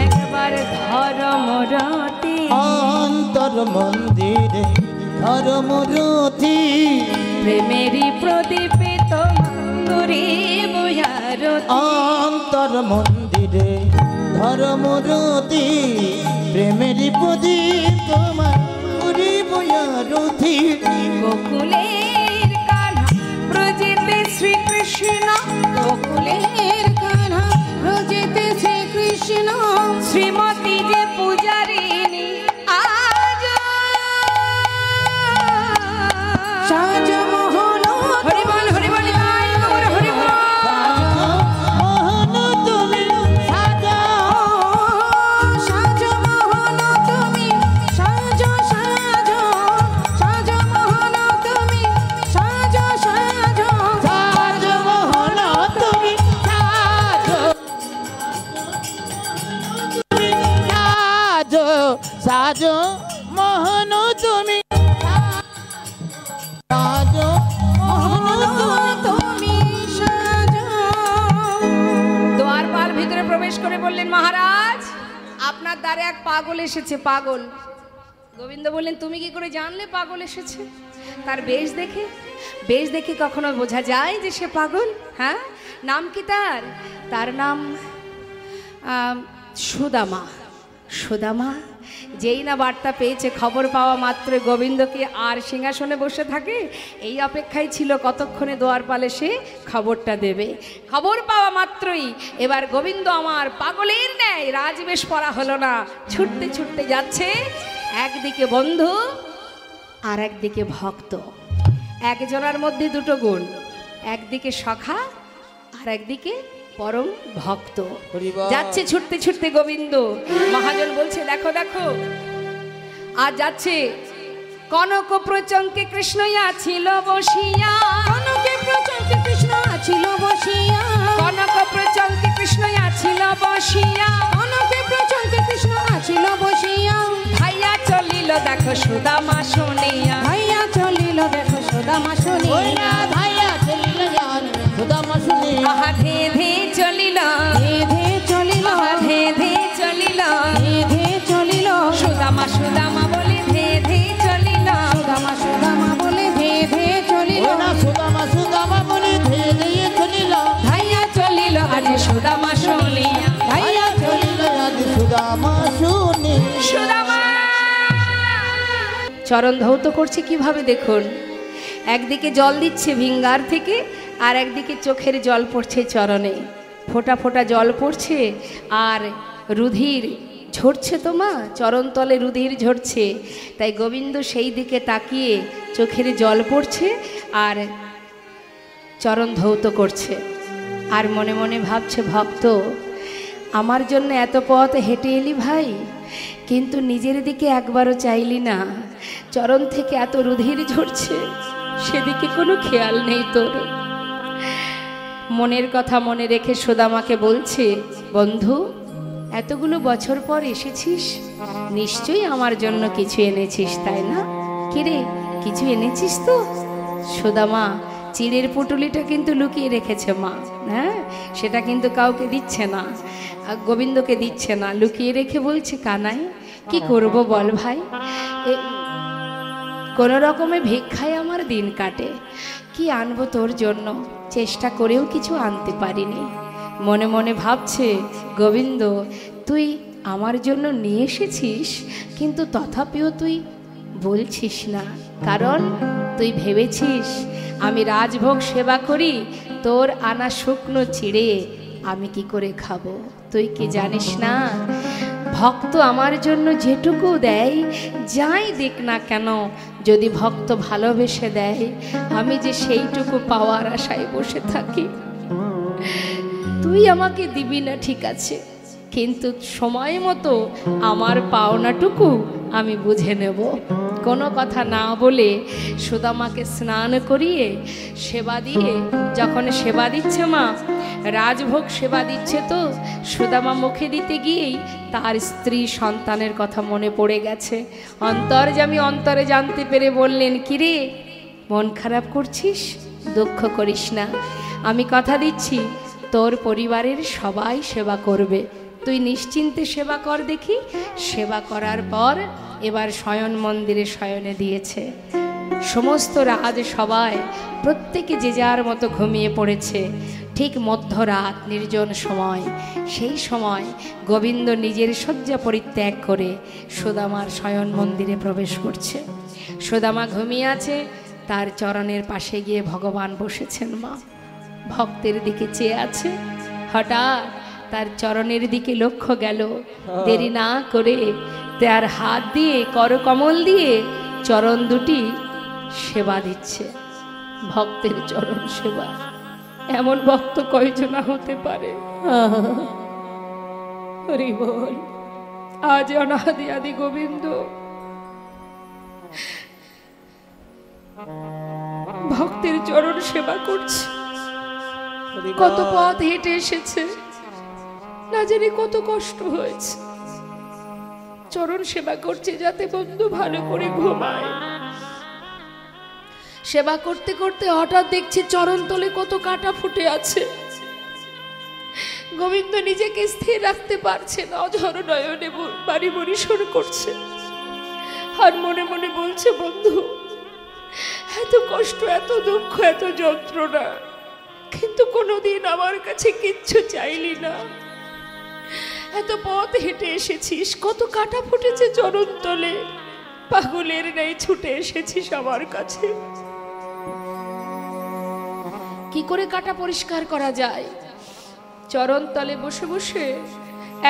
একবার ধর্মরতি, অন্তর মন্দিরে ধর্মরতি, প্রেমেরই প্রদীপে তোমারি বুঝারতি, অন্তর মন্দিরে ধর্মরতি, প্রেমেরই প্রদীপ তোমার পুরি বুঝারতি, গোকুলের কান্হা ব্রজেতে শ্রীকৃষ্ণ, গোকুলের কান্হা ব্রজেতে শ্রীকৃষ্ণ, শ্রীমতী যে পূজারিণী আজ সাজ মোহন, হরি বল হরি বল, হরি বল, মোহন তুমি সাজা, সাজ মোহন তুমি সাজ সাজ, সাজ মোহন তুমি সাজ সাজ, সাজ মোহন তুমি সাজ, মোহন তুমি সাজো মোহন তুমি সাজো। দ্বারপাল ভিতরে প্রবেশ করে বললেন, মহারাজ আপনার দ্বারে এক পাগল এসেছে, পাগল। গোবিন্দ বললেন, তুমি কি করে জানলে পাগল এসেছে? তার বেশ দেখে কখনো বোঝা যায় যে সে পাগল? হ্যাঁ, নাম কি তার? তার নাম সুদামা। সুদামা যেই না বার্তা পেয়েছে, খবর পাওয়া মাত্র গোবিন্দ কি আর সিংহাসনে বসে থাকে? এই অপেক্ষায় ছিল কতক্ষণে দ্বারপাল এসে খবরটা দেবে। খবর পাওয়া মাত্রই এবার গোবিন্দ আমার পাগলের ন্যায় রাজবেশ পরা হলো না, ছুটতে ছুটতে যাচ্ছে। একদিকে বন্ধু আর একদিকে ভক্ত, একজনের মধ্যে দুটো গুণ, একদিকে সখা আর একদিকে পরম ভক্ত। যাচ্ছে ছুটতে ছুটতে গোবিন্দ। মহাজন বলছে, দেখো দেখো আর যাচ্ছে। কনক প্রচঙ্কে কৃষ্ণ ছিল বসিয়া, কনকে প্রচঙ্কে কৃষ্ণ ছিল বসিয়া, কনক প্রচঙ্কে কৃষ্ণ ছিল বসিয়া, কনকে প্রচঙ্কে কৃষ্ণ ছিল বসিয়া। ভাইয়া চলিল দেখো সুদামা শুনিয়া, ভাইয়া চলিল দেখো সুদামা শুনিয়া, ভাইয়া চলিল সুদামা শুনিয়া। আহা ধে ধে চলিল, ধে ধে চলিল, আহা ধে ধে চলিল, ধে ধে চলিল, সুদামা সুদামা বলে ধে ধে চলিল, সুদামা সুদামা বলে ধে ধে চলিল, সুদামা সুদামা বলে ধীরে ধীরে চলিল। ভাইয়া চলিল আজ সুদামা শুনিয়া, ভাইয়া চলিল আজ সুদামা শুনি। সুদামা চরণ ধৌত করছে কিভাবে দেখুন। একদিকে জল দিচ্ছে ভিঙ্গার থেকে, আর একদিকে চোখের জল পড়ছে চরণে, ফোঁটা ফোঁটা জল পড়ছে আর রুধির ঝরছে। তো মা চরণতলে রুধির ঝরছে, তাই গোবিন্দ সেই দিকে তাকিয়ে চোখের জল পড়ছে আর চরণ ধৌত করছে। আর মনে মনে ভাবছে, ভক্ত আমার জন্য এত পথ হেঁটে এলি ভাই, কিন্তু নিজের দিকে একবারও চাইলি না। চরণ থেকে এত রুধির ঝরছে, সেদিকে কোনো খেয়াল নেই তোর। মনের কথা মনে রেখে সুদামাকে বলছে, বন্ধু এতগুলো বছর পর এসেছিস, নিশ্চয়ই আমার জন্য কিছু এনেছিস তাই না? কিরে কিছু এনেছিস তো? সুদামা চিড়ের পুটুলিটা কিন্তু লুকিয়ে রেখেছে মা, হ্যাঁ সেটা কিন্তু কাউকে দিচ্ছে না, গোবিন্দকে দিচ্ছে না, লুকিয়ে রেখে বলছে, কানাই কি করব বল ভাই, কোনো রকমে ভিক্ষায় আমার দিন কাটে, কি আনবো তোর জন্য, চেষ্টা করেও কিছু আনতে পারিনি। মনে মনে ভাবছে, গোবিন্দ তুই আমার জন্য নিয়ে এসেছিস, কিন্তু তথাপিও তুই বলছিস না, কারণ তুই ভেবেছিস আমি রাজভোগ সেবা করি, তোর আনা শুকনো চিড়ে আমি কি করে খাবো? তুই কি জানিস না ভক্ত আমার জন্য যেটুকু দেয়, যাই দিক না কেন, যদি ভক্ত ভালোবেসে দেয়, আমি যে সেইটুকু পাওয়ার আশায় বসে থাকি। তুই আমাকে দিবি না ঠিক আছে, কিন্তু সময় মতো আমার পাওনাটুকু আমি বুঝে নেব। কোনো কথা না বলে সুদামাকে স্নান করিয়ে সেবা দিয়ে, যখন সেবা দিচ্ছে মা রাজভোগ সেবা দিচ্ছে, তো সুদামা মুখে দিতে গিয়েই তার স্ত্রী সন্তানের কথা মনে পড়ে গেছে। অন্তর্যামী অন্তরে জানতে পেরে বললেন, কিরে মন খারাপ করছিস? দুঃখ করিস না, আমি কথা দিচ্ছি তোর পরিবারের সবাই সেবা করবে, তুই নিশ্চিন্তে সেবা কর দেখি। সেবা করার পর এবার শয়ন মন্দিরে শয়নে দিয়েছে। সমস্ত রাজ সবাই প্রত্যেকে যে যার মতো ঘুমিয়ে পড়েছে। ঠিক মধ্যরাত নির্জন সময়, সেই সময় গোবিন্দ নিজের শয্যা পরিত্যাগ করে সুদামার শয়ন মন্দিরে প্রবেশ করছে। সুদামা ঘুমিয়ে আছে, তার চরণের পাশে গিয়ে ভগবান বসেছেন। মা ভক্তের দিকে চেয়ে আছে, হঠাৎ তার চরণের দিকে লক্ষ্য গেল, দেরি না করে তার হাত দিয়ে করকমল দিয়ে চরণ দুটি সেবা দিচ্ছে। ভক্তের চরণ সেবা, এমন ভক্ত কয়জনা হতে পারে? হরি বল। আজ অনাদি আদি গোবিন্দ ভক্তের চরণ সেবা করছে। কত পথ হেঁটে এসেছে, না জানি কত কষ্ট হয়েছে, চরণ সেবা করছে যাতে বন্ধু ভালো করে ঘুমায়। সেবা করতে করতে হঠাৎ দেখছে চরণ তলে কত কাটা ফুটে আছে। গোবিন্দ নিজেকে স্থির রাখতে পারছে না, অঝর নয়নে বাড়ি পরিশোর করছে আর মনে মনে বলছে, বন্ধু এত কষ্ট, এত দুঃখ, এত যন্ত্রণা, কিন্তু কোনোদিন আমার কাছে কিচ্ছু চাইলি না। এত পথ হেঁটে এসেছিস, কত কাটা ফুটেছে চরণ তলে, পাগলের নেই ছুটে এসেছিস আমার কাছে। কি করে কাটা পরিষ্কার করা যায়? চরণ তলে বসে বসে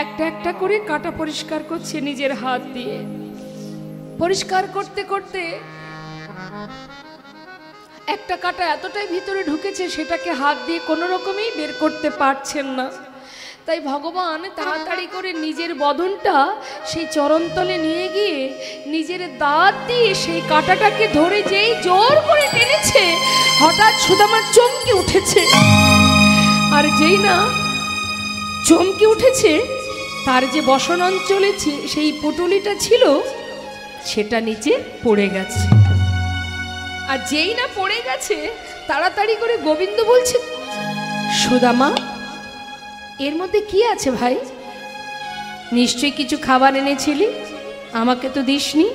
একটা একটা করে কাটা পরিষ্কার করছে নিজের হাত দিয়ে। পরিষ্কার করতে করতে একটা কাটা এতটাই ভিতরে ঢুকেছে সেটাকে হাত দিয়ে কোনো রকমেই বের করতে পারছেন না। তাই ভগবান তাড়াতাড়ি করে নিজের বদনটা সেই চরণতলে নিয়ে গিয়ে নিজের দাঁত দিয়ে সেই কাঁটাটাকে ধরে যেই জোর করে টেনেছে, হঠাৎ সুদামা চমকে উঠেছে। আর যেই না চমকে উঠেছে, তার যে বসন অঞ্চলে সেই পুটুলিটা ছিল সেটা নিচে পড়ে গেছে। আর যেই না পড়ে গেছে, তাড়াতাড়ি করে গোবিন্দ বলছে, সুদামা এর মধ্যে কি আছে ভাই? নিশ্চয়ই কিছু খাবার এনেছিলি, আমাকে তো দিসনি,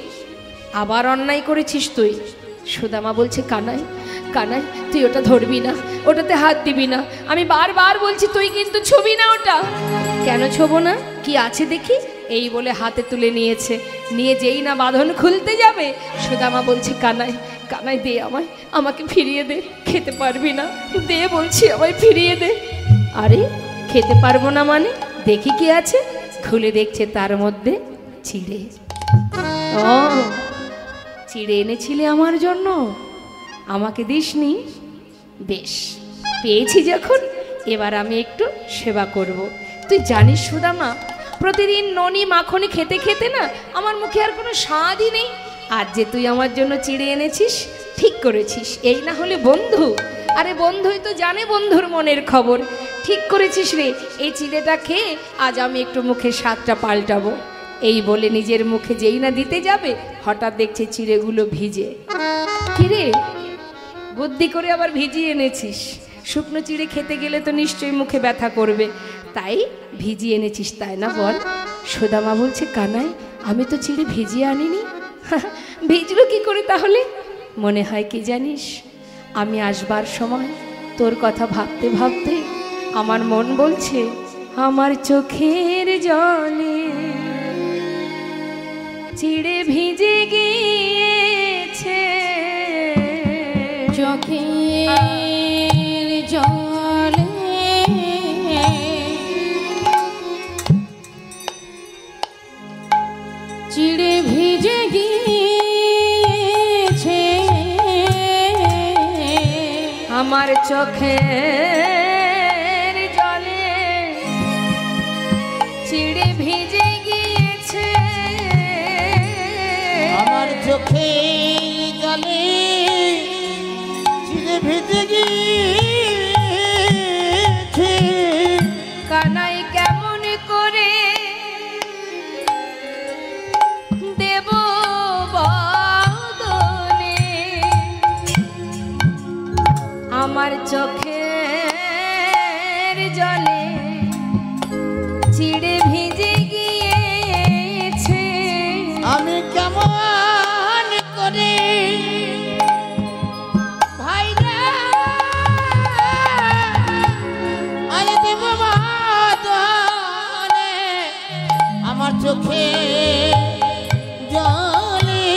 আবার অন্যায় করেছিস তুই। সুদামা বলছে, কানাই কানাই তুই ওটা ধরবি না, ওটাতে হাত দিবি না, আমি বারবার বলছি, তুই কিন্তু ছবি না ওটা। কেন ছোবো না? কি আছে দেখি, এই বলে হাতে তুলে নিয়েছে। নিয়ে যেই না বাঁধন খুলতে যাবে, সুদামা বলছে, কানাই কানাই দে আমায়, আমাকে ফিরিয়ে দে, খেতে পারবি না, দে বলছি, আমায় ফিরিয়ে দে। আরে খেতে পারবো না মানে? দেখি কি আছে। খুলে দেখছে তার মধ্যে চিড়ে। ও চিড়ে এনেছিলে আমার জন্য, আমাকে দিসনি? বেশ, পেয়েছি যখন, এবার আমি একটু সেবা করব। তুই জানিস সুদামা, প্রতিদিন ননি মাখনি খেতে খেতে না আমার মুখে আর কোনো স্বাদই নেই। আজ যে তুই আমার জন্য চিড়ে এনেছিস, ঠিক করেছিস, এই না হলে বন্ধু। আরে বন্ধুই তো জানে বন্ধুর মনের খবর। ঠিক করেছিস রে, এই চিড়েটা খেয়ে আজ আমি একটু মুখের স্বাদটা পাল্টাবো। এই বলে নিজের মুখে যেই না দিতে যাবে, হঠাৎ দেখছে চিড়েগুলো ভিজে। কিরে, বুদ্ধি করে আবার ভিজিয়ে এনেছিস? শুকনো চিড়ে খেতে গেলে তো নিশ্চয়ই মুখে ব্যথা করবে, তাই ভিজিয়ে এনেছিস তাই না বল? সুদামা বলছে, কানাই আমি তো চিড়ে ভিজিয়ে আনিনি। ভিজলো কি করে তাহলে? মনে হয় কি জানিস, আমি আসবার সময় তোর কথা ভাবতে ভাবতে আমার মন বলছে, আমার চোখের জলে চিড়ে ভিজে গিয়েছে, চোখের জলে চিড়ে ভিজে গিয়েছে, আমার চোখের জলে চিড়ে ভিজে গিয়েছে, আমার চোখের জলে চিড়ে ভিজে গিয়েছে। কানাই কেমন করে দেব বদনে, আমার চোখের জলে চিড়ে ভিজে গিয়েছে, আমি কেমন করে ভাইরা আরে দেব বদনে, আমার চোখে জলে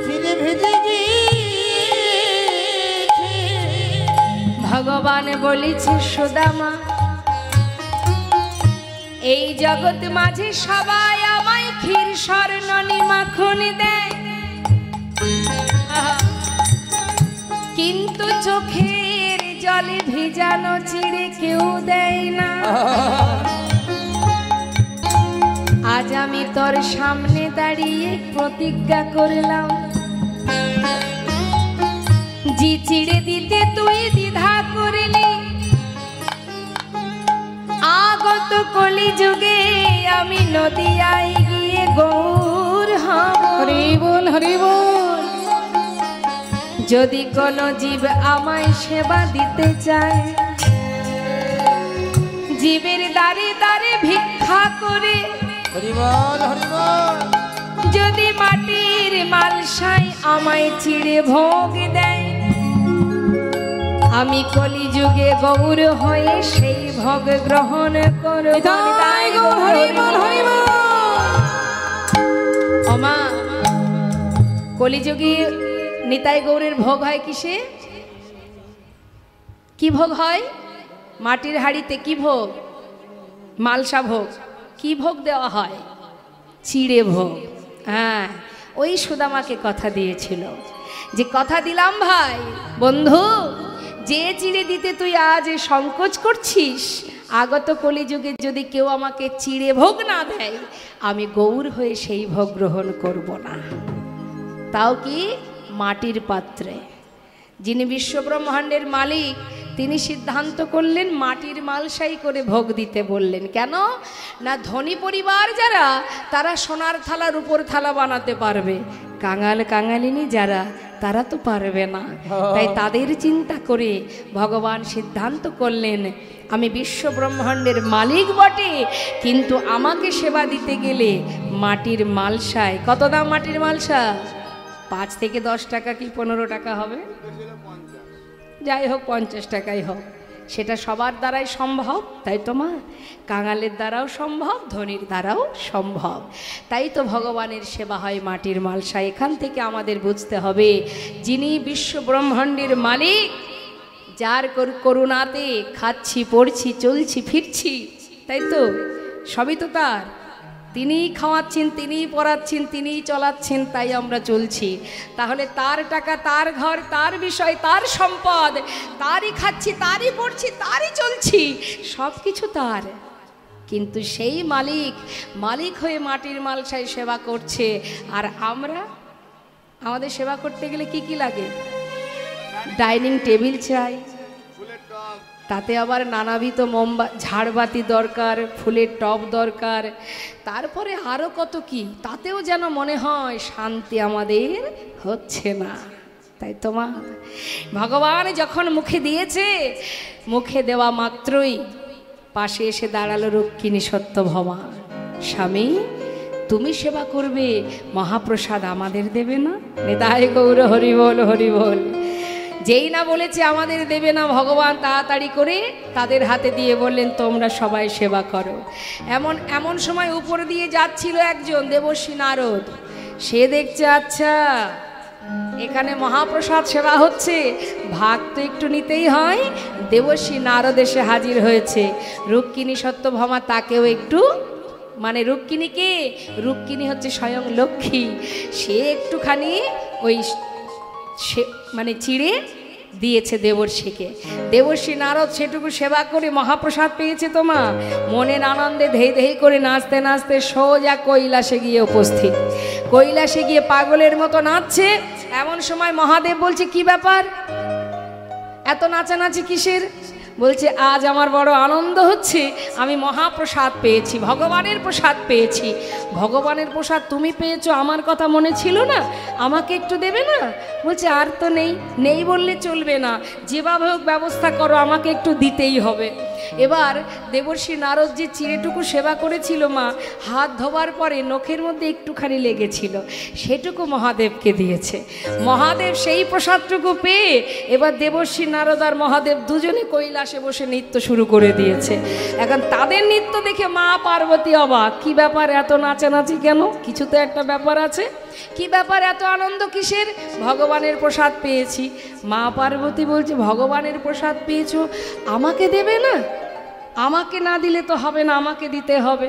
চিড়ে ভিজে গিয়েছে। ভগবান বলেছে, সুদামা এই জগৎ মাঝে সবাই আমায় ক্ষীর স্বর্ণনি মাখন দেয়, কিন্তু চোখের জলে ভিজানো চিড়ে কেউ দেয় না। আজ আমি তোর সামনে দাঁড়িয়ে প্রতিজ্ঞা করলাম, যে চিড়ে দিতে তুই দ্বিধা করলি, আগত কলি যুগে আমি নদিয়ায় গিয়ে গৌর হব। হরি বল হরি বল। যদি কোনো জীব আমায় সেবা দিতে চায়, জীবের দ্বারে দ্বারে ভিক্ষা করে, হরি বল হরি বল। যদি মাটির মালসায় আমায় চিড়ে ভোগ দেয়, আমি কলিযুগে গৌর হয়ে সেই ভোগ গ্রহণ করব। নিতাই গৌর হরি বল হরি বল। ওমা, কলিযুগে নিতাই গৌরের ভোগ হয় কিসে? কি ভোগ হয়? মাটির হাড়িতে কি ভোগ? মালসা ভোগ। কি ভোগ দেওয়া হয়? চিড়ে ভোগ। হ্যাঁ, ওই সুদামাকে কথা দিয়েছিল যে কথা দিলাম ভাই বন্ধু, যে চিড়ে দিতে তুই আজ সংকোচ করছিস, আগত কলিযুগে যদি কেউ আমাকে চিড়ে ভোগ না দেয়, আমি গৌর হয়ে সেই ভোগ গ্রহণ করব না। তাও কি মাটির পাত্রে। যিনি বিশ্বব্রহ্মাণ্ডের মালিক, তিনি সিদ্ধান্ত করলেন মাটির মালসাই করে ভোগ দিতে বললেন। কেন না, ধনী পরিবার যারা, তারা সোনার থালা রূপোর থালা বানাতে পারবে, কাঙাল কাঙালিনী যারা, তারা তো পারবে না। তাই তাদের চিন্তা করে ভগবান সিদ্ধান্ত করলেন, আমি বিশ্ব ব্রহ্মাণ্ডের মালিক বটে, কিন্তু আমাকে সেবা দিতে গেলে মাটির মালসায়। কত দাম মাটির মালসা? 5 থেকে 10 টাকা কি 15 টাকা হবে, যাই হোক 50 টাকাই হোক, সেটা সবার দ্বারাই সম্ভব। তাই তো মা, কাঙালের দ্বারাও সম্ভব, ধনীর দ্বারাও সম্ভব। তাই তো ভগবানের সেবা হয় মাটির মালসা। এখান থেকে আমাদের বুঝতে হবে, যিনি বিশ্ব ব্রহ্মাণ্ডের মালিক, যার করুণাতে খাচ্ছি, পড়ছি, চলছি, ফিরছি, তাই তো সবই তো তার। তিনিই খাওয়াচ্ছেন, তিনিই পড়াচ্ছেন, তিনিই চলাচ্ছেন, তাই আমরা চলছি। তাহলে তার টাকা, তার ঘর, তার বিষয়, তার সম্পদ, তারই খাচ্ছি, তারই পড়ছি, তারই চলছি, সব কিছু তার। কিন্তু সেই মালিক হয়ে মাটির মালসায় সেবা করছে। আর আমরা, আমাদের সেবা করতে গেলে কি কি লাগে? ডাইনিং টেবিল চাই, তাতে আবার নানাবিধ ঝাড়বাতি দরকার, ফুলের টব দরকার, তারপরে আরও কত কি, তাতেও যেন মনে হয় শান্তি আমাদের হচ্ছে না। তাই তো মা, ভগবান যখন মুখে দিয়েছে, মুখে দেওয়া মাত্রই পাশে এসে দাঁড়ালো রুক্মিণী সত্যভামা। স্বামী, তুমি সেবা করবে, মহাপ্রসাদ আমাদের দেবে না? নিতাই গৌর হরি বল হরি বল। যেই না বলেছে আমাদের দেবে না, ভগবান তাড়াতাড়ি করে তাদের হাতে দিয়ে বললেন, তোমরা সবাই সেবা করো। এমন সময় উপর দিয়ে যাচ্ছিল একজন দেবর্ষী নারদ। সে দেখছে, আচ্ছা এখানে মহাপ্রসাদ সেবা হচ্ছে, ভাগ তো একটু নিতেই হয়। দেবর্ষী নারদ এসে হাজির হয়েছে। রুক্মিণী সত্যভামা তাকেও একটু, মানে রুক্মিণীকে, রুক্মিণী হচ্ছে স্বয়ং লক্ষ্মী, সে একটুখানি ওই মানে চিড়ে দিয়েছে দেবর্ষীকে। দেবর্ষী নারদ সেটুকু সেবা করে মহাপ্রসাদ পেয়েছে। তোমা মনের আনন্দে ধেই ধেই করে নাচতে নাচতে সোজা কৈলাসে গিয়ে উপস্থিত। কৈলাসে গিয়ে পাগলের মতো নাচছে। এমন সময় মহাদেব বলছে, কি ব্যাপার, এত নাচানাচি কিসের? বলছে, আজ আমার বড় আনন্দ হচ্ছে, আমি মহাপ্রসাদ পেয়েছি, ভগবানের প্রসাদ পেয়েছি। ভগবানের প্রসাদ তুমি পেয়েছো, আমার কথা মনে ছিল না? আমাকে একটু দেবে না? বলছে, আর তো নেই বললে চলবে না, যেভাবে হোক ব্যবস্থা করো, আমাকে একটু দিতেই হবে। এবার দেবর্ষী নারদ যে চিড়েটুকু সেবা করেছিল মা, হাত ধোবার পরে নখের মধ্যে একটুখানি লেগেছিল, সেটুকু মহাদেবকে দিয়েছে। মহাদেব সেই প্রসাদটুকু পেয়ে এবার দেবর্ষী নারদ আর মহাদেব দুজনে কৈলাসে বসে নৃত্য শুরু করে দিয়েছে। এখন তাদের নৃত্য দেখে মা পার্বতী অবাক, কি ব্যাপার, এত নাচানাচি কেন? কিছু তো একটা ব্যাপার আছে। কি ব্যাপার, এত আনন্দ কিসের? ভগবানের প্রসাদ পেয়েছি। মা পার্বতী বলছে, ভগবানের প্রসাদ পেয়েছো, আমাকে দেবে না? আমাকে না দিলে তো হবে না, আমাকে দিতে হবে।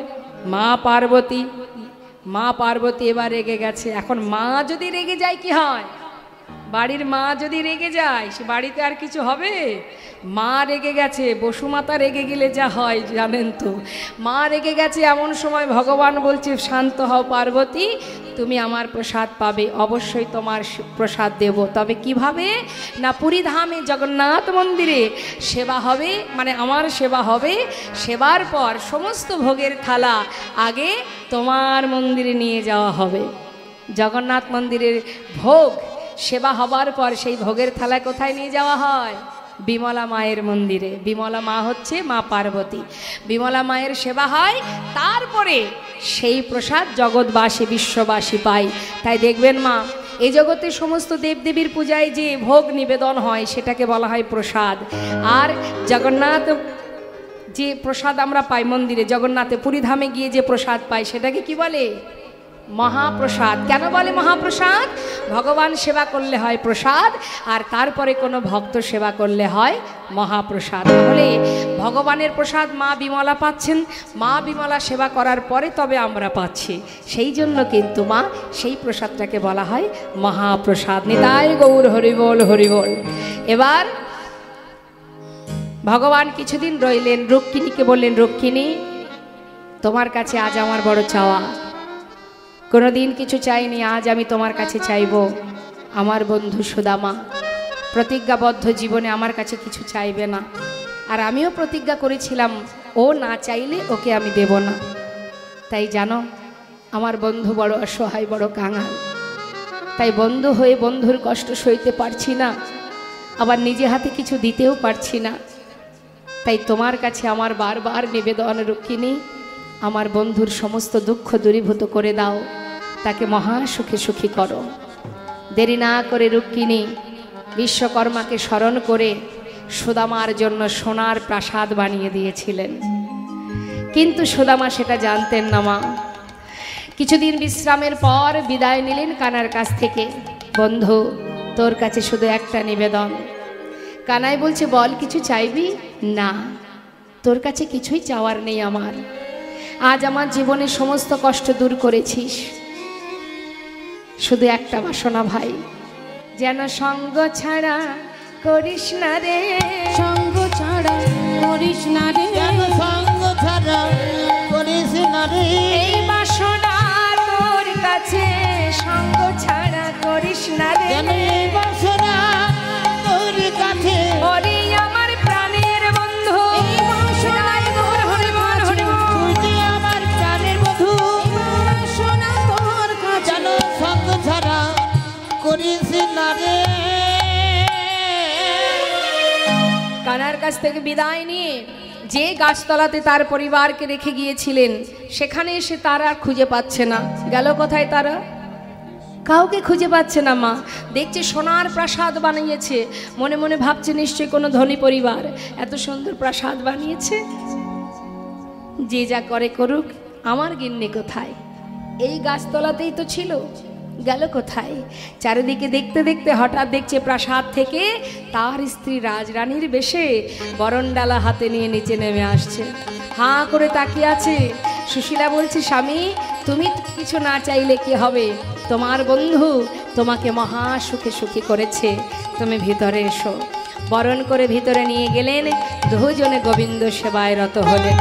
মা পার্বতী এবার রেগে গেছে। এখন মা যদি রেগে যায় কি হয়? বাড়ির মা যদি রেগে যায় সে বাড়িতে আর কিছু হবে? মা রেগে গেছে, বসুমাতা রেগে গেলে যা হয় জানেন তো। মা রেগে গেছে, এমন সময় ভগবান বলছে শান্ত হও পার্বতী, তুমি আমার প্রসাদ পাবে, অবশ্যই তোমার প্রসাদ দেব। তবে কিভাবে না, পুরীধামে জগন্নাথ মন্দিরে সেবা হবে, মানে আমার সেবা হবে। সেবার পর সমস্ত ভোগের থালা আগে তোমার মন্দিরে নিয়ে যাওয়া হবে। জগন্নাথ মন্দিরের ভোগ সেবা হবার পর সেই ভোগের থালা কোথায় নিয়ে যাওয়া হয়? বিমলা মায়ের মন্দিরে। বিমলা মা হচ্ছে মা পার্বতী। বিমলা মায়ের সেবা হয়, তারপরে সেই প্রসাদ জগৎবাসী বিশ্ববাসী পায়। তাই দেখবেন মা, এই জগতে সমস্ত দেবদেবীর পূজায় যে ভোগ নিবেদন হয় সেটাকে বলা হয় প্রসাদ। আর জগন্নাথ যে প্রসাদ আমরা পাই মন্দিরে, জগন্নাথে পুরীধামে গিয়ে যে প্রসাদ পাই সেটাকে কি বলে? মহাপ্রসাদ। কেন বলে মহাপ্রসাদ? ভগবান সেবা করলে হয় প্রসাদ, আর তারপরে কোনো ভক্ত সেবা করলে হয় মহাপ্রসাদ। তাহলে ভগবানের প্রসাদ মা বিমলা পাচ্ছেন, মা বিমলা সেবা করার পরে তবে আমরা পাচ্ছি। সেই জন্য কিন্তু মা সেই প্রসাদটাকে বলা হয় মহাপ্রসাদ। নিতাই গৌর হরিবোল হরিবোল। এবার ভগবান কিছুদিন রইলেন, রুক্মিণীকে বললেন, রুক্মিণী তোমার কাছে আজ আমার বড় চাওয়া। কোনোদিন কিছু চাইনি, আজ আমি তোমার কাছে চাইব। আমার বন্ধু সুদামা প্রতিজ্ঞাবদ্ধ জীবনে আমার কাছে কিছু চাইবে না, আর আমিও প্রতিজ্ঞা করেছিলাম ও না চাইলে ওকে আমি দেব না। তাই জানো আমার বন্ধু বড় অসহায়, বড় কাঙাল। তাই বন্ধু হয়ে বন্ধুর কষ্ট সইতে পারছি না, আবার নিজে হাতে কিছু দিতেও পারছি না। তাই তোমার কাছে আমার বারবার নিবেদন, রুক্মিণী আমার বন্ধুর সমস্ত দুঃখ দূরীভূত করে দাও, তাকে মহা সুখে সুখী করো। দেরি না করে রুক্মিণী বিশ্বকর্মাকে স্মরণ করে সুদামার জন্য সোনার প্রাসাদ বানিয়ে দিয়েছিলেন। কিন্তু সুদামা সেটা জানতেন না মা। কিছুদিন বিশ্রামের পর বিদায় নিলেন কানার কাছ থেকে। বন্ধু তোর কাছে শুধু একটা নিবেদন। কানাই বলছে, বল কিছু চাইবি? না, তোর কাছে কিছুই চাওয়ার নেই আমার। আজ আমার জীবনের সমস্ত কষ্ট দূর করেছিস, শুধু একটা বাসনা ভাই, যেন সঙ্গ ছাড়া করিস না রে, সঙ্গ ছাড়া করিস না রে, সঙ্গ ছাড়া করিস না রে। এই বাসনা তোর কাছে, সঙ্গ ছাড়া করিস না রে, এই বাসনা তোর কাছে। ওরে আমার প্রাণের বন্ধু, এই বাসনায় তোর হরিবল হরিবল, তুই যে আমার প্রাণের বন্ধু, বাসনা তোর কাছে, যেন সঙ্গ ছাড়া করিস না রে। কানার কাছ থেকে বিদায় নিয়ে যে গাছতলাতে তার পরিবারকে রেখে গিয়েছিলেন সেখানে এসে তারা আর খুঁজে পাচ্ছে না। গেল কোথায় তারা? কাউকে খুঁজে পাচ্ছে না মা। দেখছে সোনার প্রাসাদ বানিয়েছে, মনে মনে ভাবছে নিশ্চয়ই কোনো ধনী পরিবার এত সুন্দর প্রাসাদ বানিয়েছে। যে যা করে করুক, আমার গিন্নি কোথায়? এই গাছতলাতেই তো ছিল, গেল কোথায়? চারিদিকে দেখতে দেখতে হঠাৎ দেখছে প্রাসাদ থেকে তার স্ত্রী রাজরানীর বেশে বরণডালা হাতে নিয়ে নিচে নেমে আসছে। হাঁ করে তাকিয়ে আছে। সুশীলা বলছে, স্বামী তুমি কিছু না চাইলে কি হবে? তোমার বন্ধু তোমাকে মহা সুখে সুখী করেছে, তুমি ভিতরে এসো। বরণ করে ভিতরে নিয়ে গেলেন, দুজনে গোবিন্দ সেবায় রত হলেন।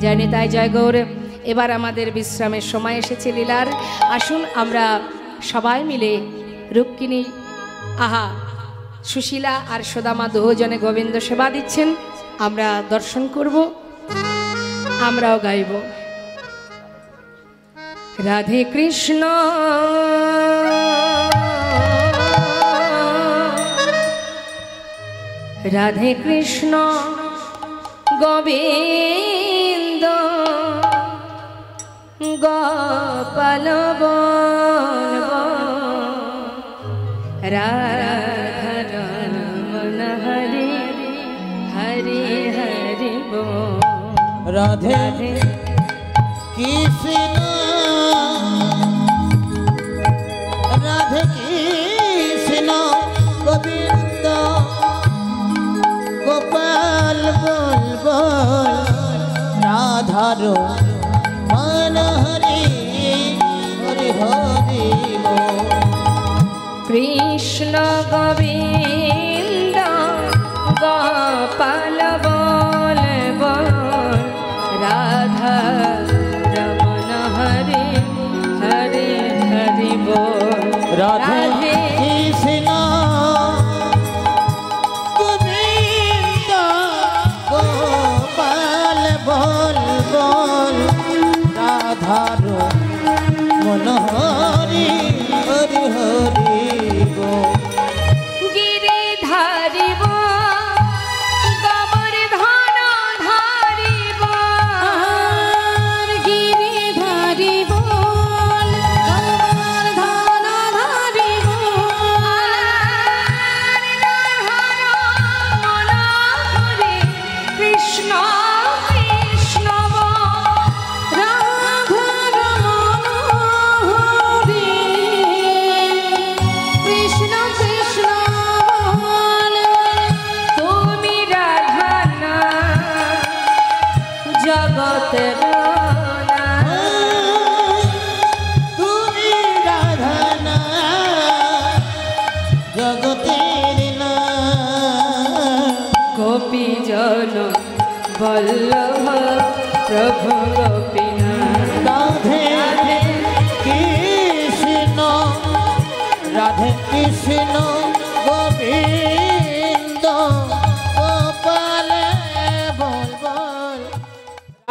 জয় নিতাই জয় গৌর। এবার আমাদের বিশ্রামের সময় এসেছে লীলার। আসুন আমরা সবাই মিলে রুক্মিণী, সুশীলা আর সুদামা দুজনে গোবিন্দ সেবা দিচ্ছেন, আমরা দর্শন করব, আমরাও গাইব। রাধে কৃষ্ণ রাধে কৃষ্ণ গোবিন্দ গোপাল রাধারমণ হরি হরি হরি বল। রাধে কৃষ্ণ রাধে কৃষ্ণ গোবিন্দ গোপাল বল বল। রাধার মন হরি হরি হরি বল। কৃষ্ণ গোবিন্দ গোপাল বল বল রাধা রমন হরে হরে হরি বল রাধে কৃষ্ণ গোবিন্দ গোপাল বল বল রাধার মন হরি হরি হরি বল। গিরি ধারিব গোবর্ধন ধারিব আর গিরি ধারি বল গোবর্ধন ধারি মন হরে কৃষ্ণ কৃষ্ণ রাধা রমন হরি কৃষ্ণ কৃষ্ণ বল। তুমি রাধা না জগতের না তুমি রাধা না জগতের না গোপী জন বল্লভ প্রভু গোপীনাথ রাধে কৃষ্ণ রাধে কৃষ্ণ গোবিন্দ